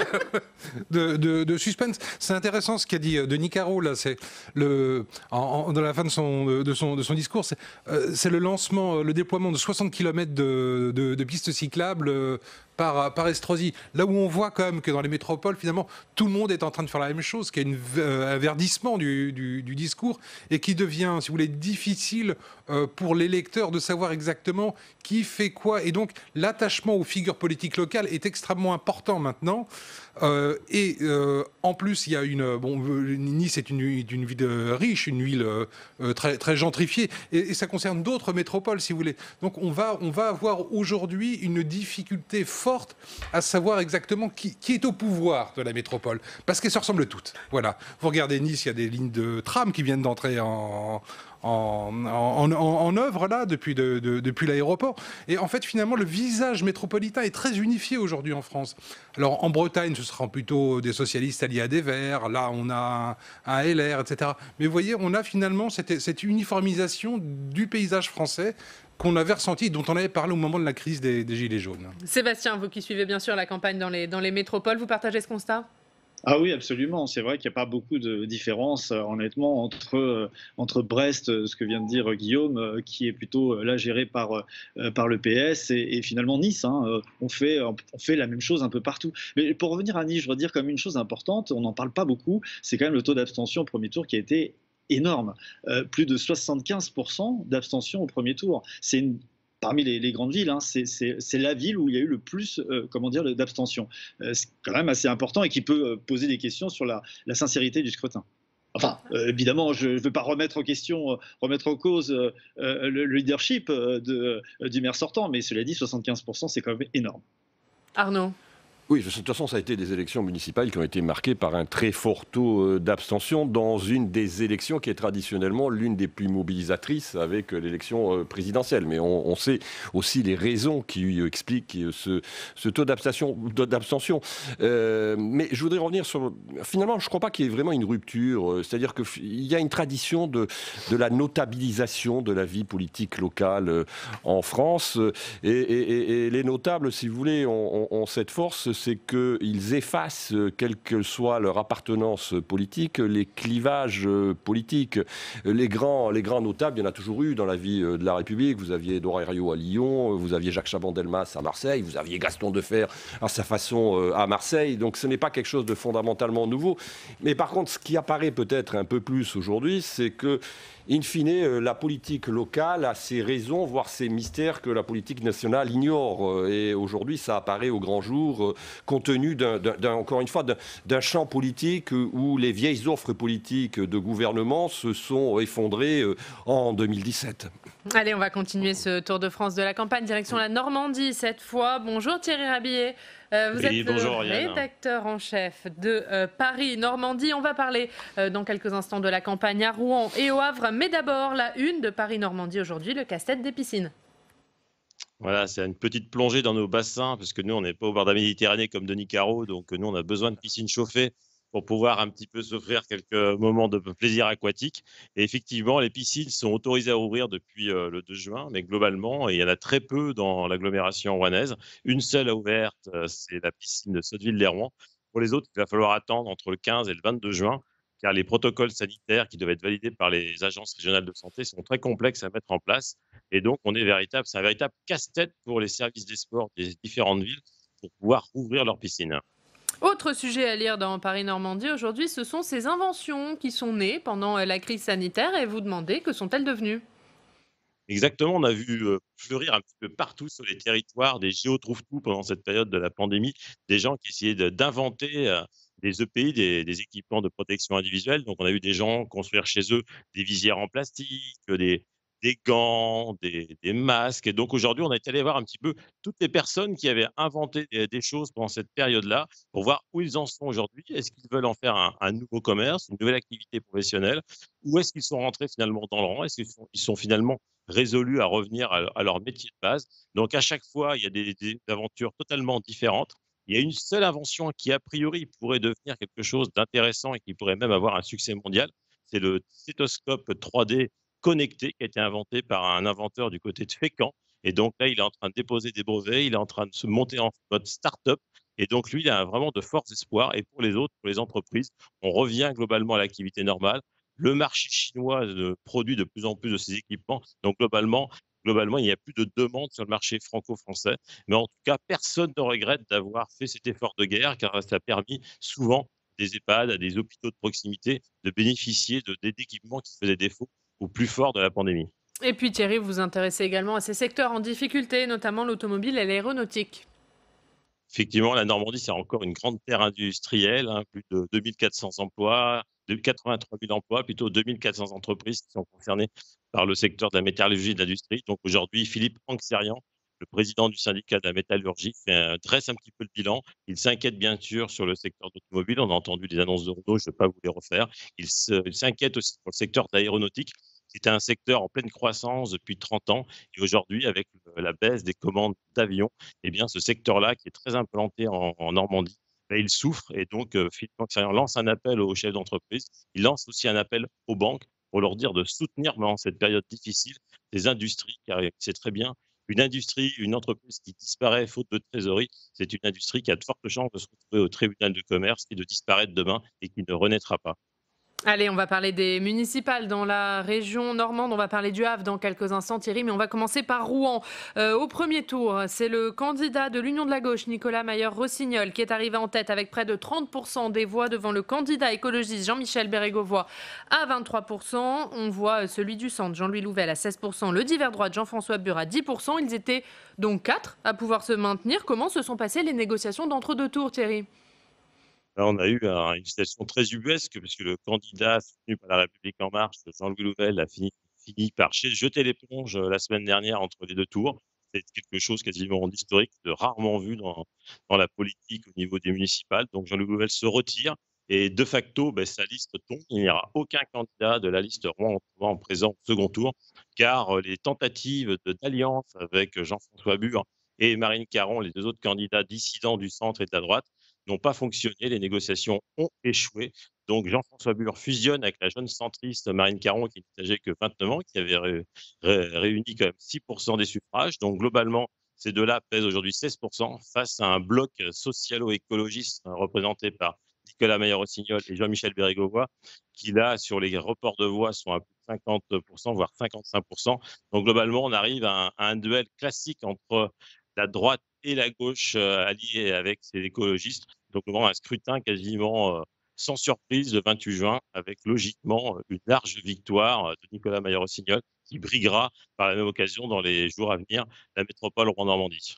de suspense. C'est intéressant ce qu'a dit Denis Caro là, c'est dans la fin de son discours, c'est le lancement, le déploiement de 60 km de pistes cyclables par Estrosi. Là où on voit quand même que dans les métropoles, finalement, tout le monde est en train de faire la même chose, qu'il y a un verdissement du discours et qui devient, si vous voulez, difficile pour les lecteurs de savoir exactement qui fait quoi. Et donc, l'attachement aux figures politiques locales est extrêmement important maintenant. En plus, il y a Nice est une ville riche, une ville très, très gentrifiée, et ça concerne d'autres métropoles, si vous voulez. Donc, on va avoir aujourd'hui une difficulté forte à savoir exactement qui est au pouvoir de la métropole, parce qu'elles se ressemblent toutes. Voilà. Vous regardez Nice, il y a des lignes de tram qui viennent d'entrer en œuvre là depuis l'aéroport, et en fait finalement le visage métropolitain est très unifié aujourd'hui en France. Alors en Bretagne ce sera plutôt des socialistes alliés à des Verts, là on a un LR, etc. Mais vous voyez, on a finalement cette uniformisation du paysage français qu'on avait ressenti, dont on avait parlé au moment de la crise des Gilets jaunes. Sébastien, vous qui suivez bien sûr la campagne dans les métropoles, vous partagez ce constat ? Ah oui, absolument. C'est vrai qu'il n'y a pas beaucoup de différence, honnêtement, entre Brest, ce que vient de dire Guillaume, qui est plutôt là géré par le PS, et finalement Nice. On fait la même chose un peu partout. Mais pour revenir à Nice, je voudrais dire comme une chose importante, on n'en parle pas beaucoup, c'est quand même le taux d'abstention au premier tour qui a été énorme. Plus de 75% d'abstention au premier tour. Parmi les grandes villes, c'est la ville où il y a eu le plus d'abstention. C'est quand même assez important et qui peut poser des questions sur la sincérité du scrutin. Enfin, évidemment, je ne veux pas remettre en cause le leadership du maire sortant, mais cela dit, 75%, c'est quand même énorme. Arnaud ? Oui, de toute façon, ça a été des élections municipales qui ont été marquées par un très fort taux d'abstention dans une des élections qui est traditionnellement l'une des plus mobilisatrices avec l'élection présidentielle. Mais on sait aussi les raisons qui expliquent ce taux d'abstention. Mais je voudrais revenir sur... Finalement, je ne crois pas qu'il y ait vraiment une rupture. C'est-à-dire qu'il y a une tradition de la notabilisation de la vie politique locale en France. Et les notables, si vous voulez, ont cette force, c'est qu'ils effacent, quelle que soit leur appartenance politique, les clivages politiques. Les grands notables, il y en a toujours eu dans la vie de la République. Vous aviez Édouard Herriot à Lyon, vous aviez Jacques Chaban-Delmas à Marseille, vous aviez Gaston Defferre à sa façon à Marseille. Donc ce n'est pas quelque chose de fondamentalement nouveau. Mais par contre, ce qui apparaît peut-être un peu plus aujourd'hui, c'est que in fine, la politique locale a ses raisons, voire ses mystères que la politique nationale ignore. Et aujourd'hui, ça apparaît au grand jour, compte tenu encore une fois, d'un champ politique où les vieilles offres politiques de gouvernement se sont effondrées en 2017. Allez, on va continuer ce tour de France de la campagne, direction la Normandie cette fois. Bonjour Thierry Rabillet. Vous êtes le rédacteur en chef de Paris-Normandie. On va parler dans quelques instants de la campagne à Rouen et au Havre. Mais d'abord, la une de Paris-Normandie aujourd'hui, le casse-tête des piscines. Voilà, c'est une petite plongée dans nos bassins, parce que nous, on n'est pas au bord de la Méditerranée comme Denis Caro, donc nous, on a besoin de piscines chauffées pour pouvoir un petit peu s'offrir quelques moments de plaisir aquatique. Et effectivement, les piscines sont autorisées à ouvrir depuis le 2 juin, mais globalement, il y en a très peu dans l'agglomération rouennaise. Une seule a ouverte, c'est la piscine de Sotteville-lès-Rouen. Pour les autres, il va falloir attendre entre le 15 et le 22 juin, car les protocoles sanitaires qui doivent être validés par les agences régionales de santé sont très complexes à mettre en place. Et donc, c'est un véritable casse-tête pour les services des sports des différentes villes pour pouvoir ouvrir leurs piscines. Autre sujet à lire dans Paris-Normandie aujourd'hui, ce sont ces inventions qui sont nées pendant la crise sanitaire et vous demandez que sont-elles devenues ? Exactement, on a vu fleurir un petit peu partout sur les territoires des géotrouve-tout pendant cette période de la pandémie, des gens qui essayaient d'inventer des EPI, des équipements de protection individuelle. Donc on a vu des gens construire chez eux des visières en plastique, des gants, des masques. Et donc aujourd'hui, on est allé voir un petit peu toutes les personnes qui avaient inventé des choses pendant cette période-là pour voir où ils en sont aujourd'hui. Est-ce qu'ils veulent en faire un nouveau commerce, une nouvelle activité professionnelle, ou est-ce qu'ils sont rentrés finalement dans le rang? Est-ce qu'ils sont finalement résolus à revenir à leur métier de base. Donc à chaque fois, il y a des aventures totalement différentes. Il y a une seule invention qui, a priori, pourrait devenir quelque chose d'intéressant et qui pourrait même avoir un succès mondial. C'est le stéthoscope 3D connecté qui a été inventé par un inventeur du côté de Fécamp. Et donc là, il est en train de déposer des brevets, il est en train de se monter en mode start-up. Et donc lui, il a vraiment de forts espoirs. Et pour les autres, pour les entreprises, on revient globalement à l'activité normale. Le marché chinois produit de plus en plus de ces équipements. Donc globalement, il n'y a plus de demande sur le marché franco-français. Mais en tout cas, personne ne regrette d'avoir fait cet effort de guerre, car ça a permis souvent des EHPAD, à des hôpitaux de proximité, de bénéficier d'équipements qui faisaient défaut au plus fort de la pandémie. Et puis Thierry, vous vous intéressez également à ces secteurs en difficulté, notamment l'automobile et l'aéronautique. Effectivement, la Normandie, c'est encore une grande terre industrielle, hein, plus de 2400 emplois, de 83 000 emplois, plutôt 2400 entreprises qui sont concernées par le secteur de la métallurgie et de l'industrie. Donc aujourd'hui, Philippe Anxerian, le président du syndicat de la métallurgie, dresse un petit peu le bilan. Il s'inquiète bien sûr sur le secteur d'automobile. On a entendu des annonces de Renault, je ne vais pas vous les refaire. Il s'inquiète aussi pour le secteur d'aéronautique. C'était un secteur en pleine croissance depuis 30 ans. Et aujourd'hui, avec la baisse des commandes d'avions, eh bien, ce secteur-là, qui est très implanté en Normandie, il souffre. Et donc, Philippe Anxerian lance un appel aux chefs d'entreprise. Il lance aussi un appel aux banques pour leur dire de soutenir dans cette période difficile des industries, car c'est très bien. Une industrie, une entreprise qui disparaît faute de trésorerie, c'est une industrie qui a de fortes chances de se retrouver au tribunal de commerce et de disparaître demain et qui ne renaîtra pas. Allez, on va parler des municipales dans la région normande. On va parler du Havre dans quelques instants, Thierry, mais on va commencer par Rouen. Au premier tour, c'est le candidat de l'Union de la gauche, Nicolas Mayer-Rossignol, qui est arrivé en tête avec près de 30% des voix devant le candidat écologiste Jean-Michel Bérégovoy à 23%. On voit celui du centre, Jean-Louis Louvel, à 16%. Le divers droite, Jean-François Bur, à 10%. Ils étaient donc 4 à pouvoir se maintenir. Comment se sont passées les négociations d'entre-deux tours, Thierry ? Là, on a eu une situation très ubuesque, puisque le candidat soutenu par La République En Marche, Jean-Louis Louvel, a fini par jeter l'éponge la semaine dernière entre les deux tours. C'est quelque chose quasiment d'historique, de rarement vu dans la politique au niveau des municipales. Donc Jean-Louis Louvel se retire et de facto, sa liste tombe. Il n'y aura aucun candidat de la liste Rouen présent au second tour, car les tentatives d'alliance avec Jean-François Bur et Marine Caron, les deux autres candidats dissidents du centre et de la droite, n'ont pas fonctionné, les négociations ont échoué. Donc Jean-François Bur fusionne avec la jeune centriste Marine Caron, qui n'est âgée que 29 ans, qui avait réuni quand même 6% des suffrages. Donc globalement, ces deux-là pèsent aujourd'hui 16% face à un bloc socialo-écologiste représenté par Nicolas Mayer-Rossignol et Jean-Michel Bérégovoy, qui là, sur les reports de voix, sont à plus de 50%, voire 55%. Donc globalement, on arrive à un duel classique entre la droite et la gauche alliée avec ces écologistes. Donc, on aura un scrutin quasiment sans surprise le 28 juin, avec logiquement une large victoire de Nicolas Mayer-Rossignol, qui briguera par la même occasion dans les jours à venir la métropole Rouen-Normandie.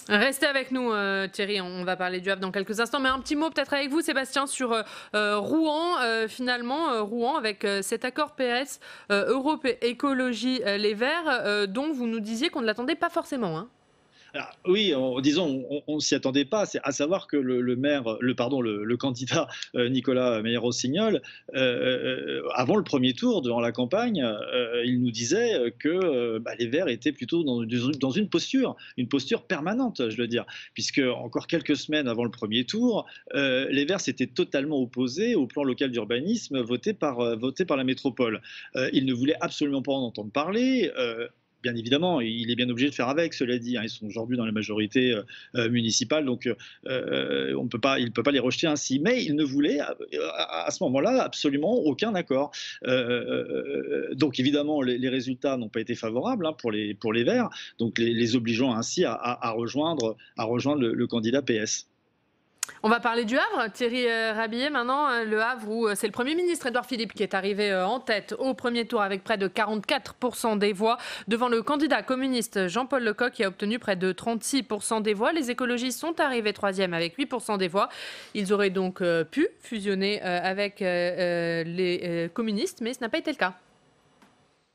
Restez avec nous, Thierry, on va parler du Havre dans quelques instants, mais un petit mot peut-être avec vous, Sébastien, sur Rouen. Finalement, Rouen, avec cet accord PS, Europe Écologie Les Verts, dont vous nous disiez qu'on ne l'attendait pas forcément, hein. Alors, oui, disons, on ne s'y attendait pas, c'est à savoir que le candidat Nicolas Mayer-Rossignol, avant le premier tour, durant la campagne, il nous disait que les Verts étaient plutôt dans une posture permanente, je veux dire, puisque encore quelques semaines avant le premier tour, les Verts s'étaient totalement opposés au plan local d'urbanisme voté par la métropole. Ils ne voulaient absolument pas en entendre parler. Bien évidemment, il est bien obligé de faire avec, cela dit. Ils sont aujourd'hui dans la majorité municipale, donc il ne peut pas les rejeter ainsi. Mais il ne voulait, à ce moment-là, absolument aucun accord. Donc évidemment, les résultats n'ont pas été favorables pour les Verts, donc les obligeant ainsi à rejoindre le candidat PS. On va parler du Havre, Thierry Rabillet maintenant, le Havre où c'est le Premier ministre Édouard Philippe qui est arrivé en tête au premier tour avec près de 44% des voix devant le candidat communiste Jean-Paul Lecoq qui a obtenu près de 36% des voix. Les écologistes sont arrivés troisième avec 8% des voix. Ils auraient donc pu fusionner avec les communistes, mais ce n'a pas été le cas.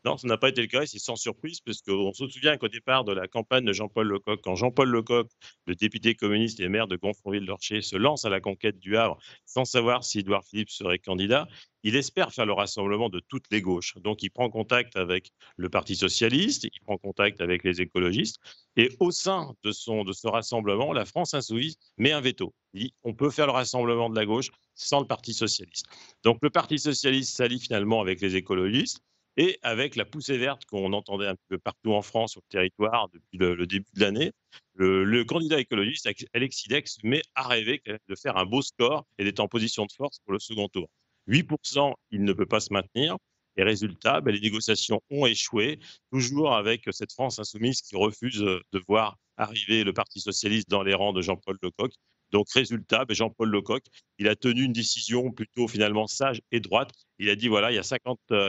Non, ça n'a pas été le cas et c'est sans surprise parce qu'on se souvient qu'au départ de la campagne de Jean-Paul Lecoq, quand Jean-Paul Lecoq, le député communiste et maire de Gonfreville-Lorcher, se lance à la conquête du Havre sans savoir si Édouard Philippe serait candidat, il espère faire le rassemblement de toutes les gauches. Donc il prend contact avec le Parti socialiste, il prend contact avec les écologistes et au sein de ce rassemblement, la France insoumise met un veto. Il dit on peut faire le rassemblement de la gauche sans le Parti socialiste. Donc le Parti socialiste s'allie finalement avec les écologistes. Et avec la poussée verte qu'on entendait un peu partout en France, sur le territoire, depuis le début de l'année, le candidat écologiste, Alex Sidex, se met à rêver de faire un beau score et d'être en position de force pour le second tour. 8%, il ne peut pas se maintenir. Et résultat, les négociations ont échoué, toujours avec cette France insoumise qui refuse de voir arriver le Parti socialiste dans les rangs de Jean-Paul Lecoq. Donc, résultat, Jean-Paul Lecoq, il a tenu une décision plutôt finalement sage et droite. Il a dit, voilà, il y a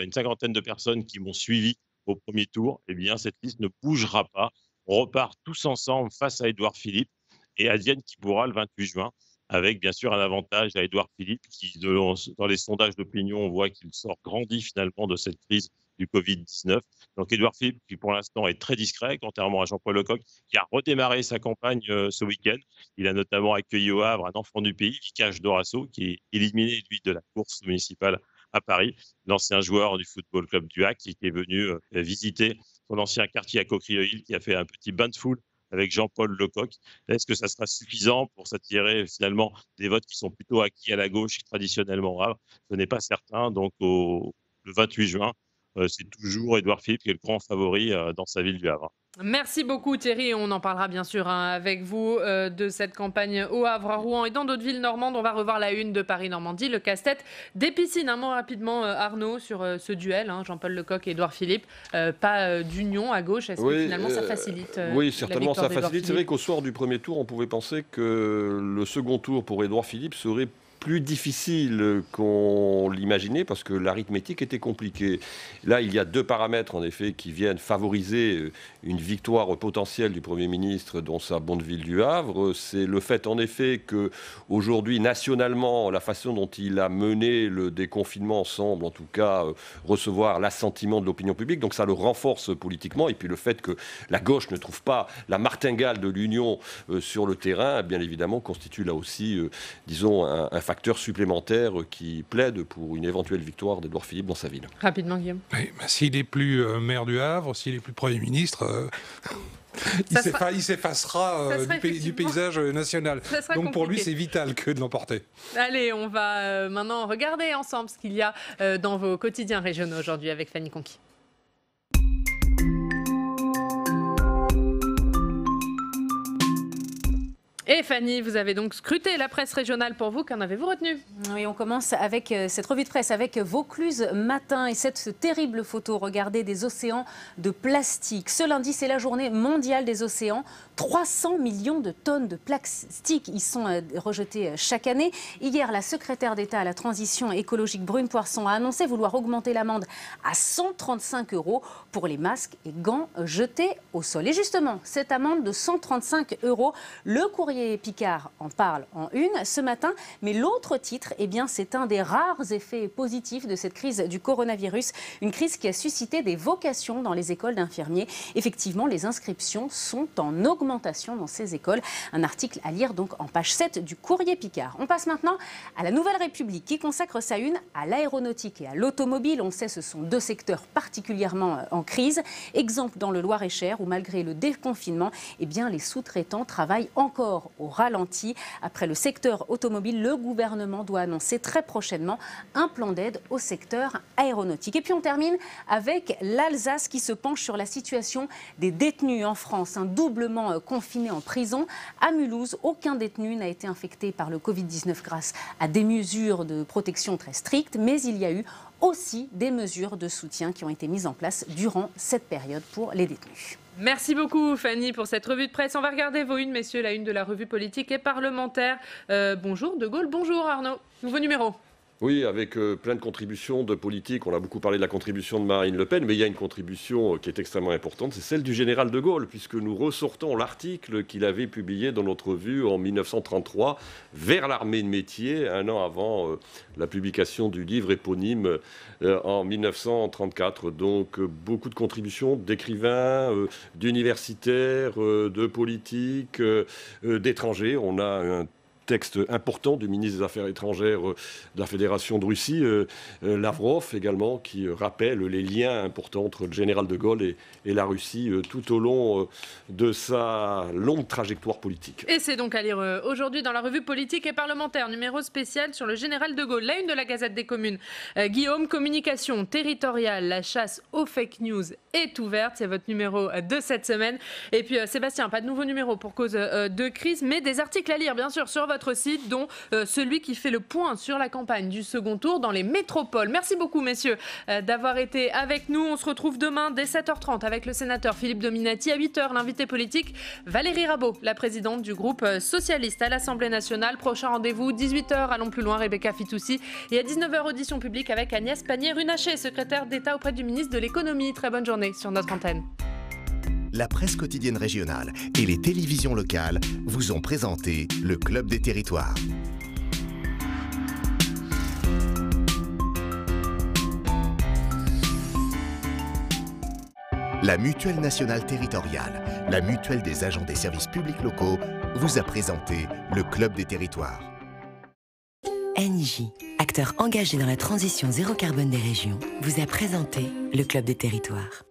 une cinquantaine de personnes qui m'ont suivi au premier tour. Eh bien, cette liste ne bougera pas. On repart tous ensemble face à Édouard Philippe et advienne qui pourra le 28 juin, avec bien sûr un avantage à Édouard Philippe qui, dans les sondages d'opinion, on voit qu'il sort grandi finalement de cette crise du Covid-19. Donc Édouard Philippe, qui pour l'instant est très discret, contrairement à Jean-Paul Lecoq, qui a redémarré sa campagne ce week-end. Il a notamment accueilli au Havre un enfant du pays, Vicage Dorasso, qui est éliminé, lui, de la course municipale à Paris, l'ancien joueur du Football Club du Hack, qui est venu visiter son ancien quartier à Coquereuil, qui a fait un petit bain de foule avec Jean-Paul Lecoq. Est-ce que ça sera suffisant pour s'attirer finalement des votes qui sont plutôt acquis à la gauche traditionnellement Havre? Ce n'est pas certain. Donc le 28 juin, c'est toujours Édouard Philippe qui est le grand favori dans sa ville du Havre. Merci beaucoup Thierry, on en parlera bien sûr avec vous de cette campagne au Havre, à Rouen et dans d'autres villes normandes. On va revoir la une de Paris-Normandie, le casse-tête des piscines. Un mot rapidement Arnaud sur ce duel, Jean-Paul Lecoq et Édouard Philippe, pas d'union à gauche, est-ce que finalement ça facilite Oui, certainement ça facilite. C'est vrai qu'au soir du premier tour, on pouvait penser que le second tour pour Édouard Philippe serait plus difficile qu'on l'imaginait parce que l'arithmétique était compliquée. Là, il y a deux paramètres, en effet, qui viennent favoriser une victoire potentielle du Premier ministre dans sa bonne ville du Havre. C'est le fait, en effet, qu'aujourd'hui, nationalement, la façon dont il a mené le déconfinement semble, en tout cas, recevoir l'assentiment de l'opinion publique. Donc ça le renforce politiquement. Et puis le fait que la gauche ne trouve pas la martingale de l'union sur le terrain, bien évidemment, constitue là aussi, disons, un facteur supplémentaire qui plaide pour une éventuelle victoire d'Édouard Philippe dans sa ville. Rapidement, Guillaume. Oui, s'il n'est plus maire du Havre, s'il n'est plus Premier ministre, il s'effacera du paysage national. Donc pour lui, c'est vital que de l'emporter. Allez, on va maintenant regarder ensemble ce qu'il y a dans vos quotidiens régionaux aujourd'hui avec Fanny Conqui. Et Fanny, vous avez donc scruté la presse régionale pour vous. Qu'en avez-vous retenu? Oui, on commence avec cette revue de presse avec Vaucluse Matin et cette terrible photo. Regardez des océans de plastique. Ce lundi, c'est la journée mondiale des océans. 300 millions de tonnes de plastique y sont rejetées chaque année. Hier, la secrétaire d'État à la transition écologique Brune Poirson a annoncé vouloir augmenter l'amende à 135 € pour les masques et gants jetés au sol. Et justement, cette amende de 135 €, le courrier Picard en parle en une ce matin. Mais l'autre titre, eh bien, c'est un des rares effets positifs de cette crise du coronavirus. Une crise qui a suscité des vocations dans les écoles d'infirmiers. Effectivement, les inscriptions sont en augmentation dans ces écoles. Un article à lire donc en page 7 du courrier Picard. On passe maintenant à la Nouvelle République qui consacre sa une à l'aéronautique et à l'automobile. On sait, ce sont deux secteurs particulièrement en crise. Exemple dans le Loir-et-Cher où malgré le déconfinement, eh bien, les sous-traitants travaillent encore au ralenti. Après le secteur automobile, le gouvernement doit annoncer très prochainement un plan d'aide au secteur aéronautique. Et puis on termine avec l'Alsace qui se penche sur la situation des détenus en France, doublement confinés en prison. À Mulhouse, aucun détenu n'a été infecté par le Covid-19 grâce à des mesures de protection très strictes, mais il y a eu aussi des mesures de soutien qui ont été mises en place durant cette période pour les détenus. Merci beaucoup Fanny pour cette revue de presse. On va regarder vos unes, messieurs, la une de la revue politique et parlementaire. Bonjour De Gaulle, bonjour Arnaud. Nouveau numéro. Oui, avec plein de contributions de politique. On a beaucoup parlé de la contribution de Marine Le Pen, mais il y a une contribution qui est extrêmement importante, c'est celle du général de Gaulle, puisque nous ressortons l'article qu'il avait publié dans notre revue en 1933, Vers l'armée de métier, un an avant la publication du livre éponyme en 1934. Donc beaucoup de contributions d'écrivains, d'universitaires, de politiques, d'étrangers. On a un texte important du ministre des Affaires étrangères de la Fédération de Russie, Lavrov également, qui rappelle les liens importants entre le général de Gaulle et la Russie tout au long de sa longue trajectoire politique. Et c'est donc à lire aujourd'hui dans la revue politique et parlementaire, numéro spécial sur le général de Gaulle. La une de la Gazette des Communes. Guillaume, communication territoriale, la chasse aux fake news est ouverte. C'est votre numéro de cette semaine. Et puis Sébastien, pas de nouveau numéro pour cause de crise, mais des articles à lire bien sûr sur votre site, dont celui qui fait le point sur la campagne du second tour dans les métropoles. Merci beaucoup messieurs d'avoir été avec nous. On se retrouve demain dès 7h30 avec le sénateur Philippe Dominati. À 8h, l'invité politique Valérie Rabault, la présidente du groupe socialiste à l'Assemblée nationale. Prochain rendez-vous, 18h, allons plus loin, Rebecca Fitoussi. Et à 19h, audition publique avec Agnès Pannier-Runacher, secrétaire d'État auprès du ministre de l'Économie. Très bonne journée sur notre antenne. La presse quotidienne régionale et les télévisions locales vous ont présenté le Club des Territoires. La Mutuelle nationale territoriale, la mutuelle des agents des services publics locaux, vous a présenté le Club des Territoires. Engie, acteur engagé dans la transition zéro carbone des régions, vous a présenté le Club des Territoires.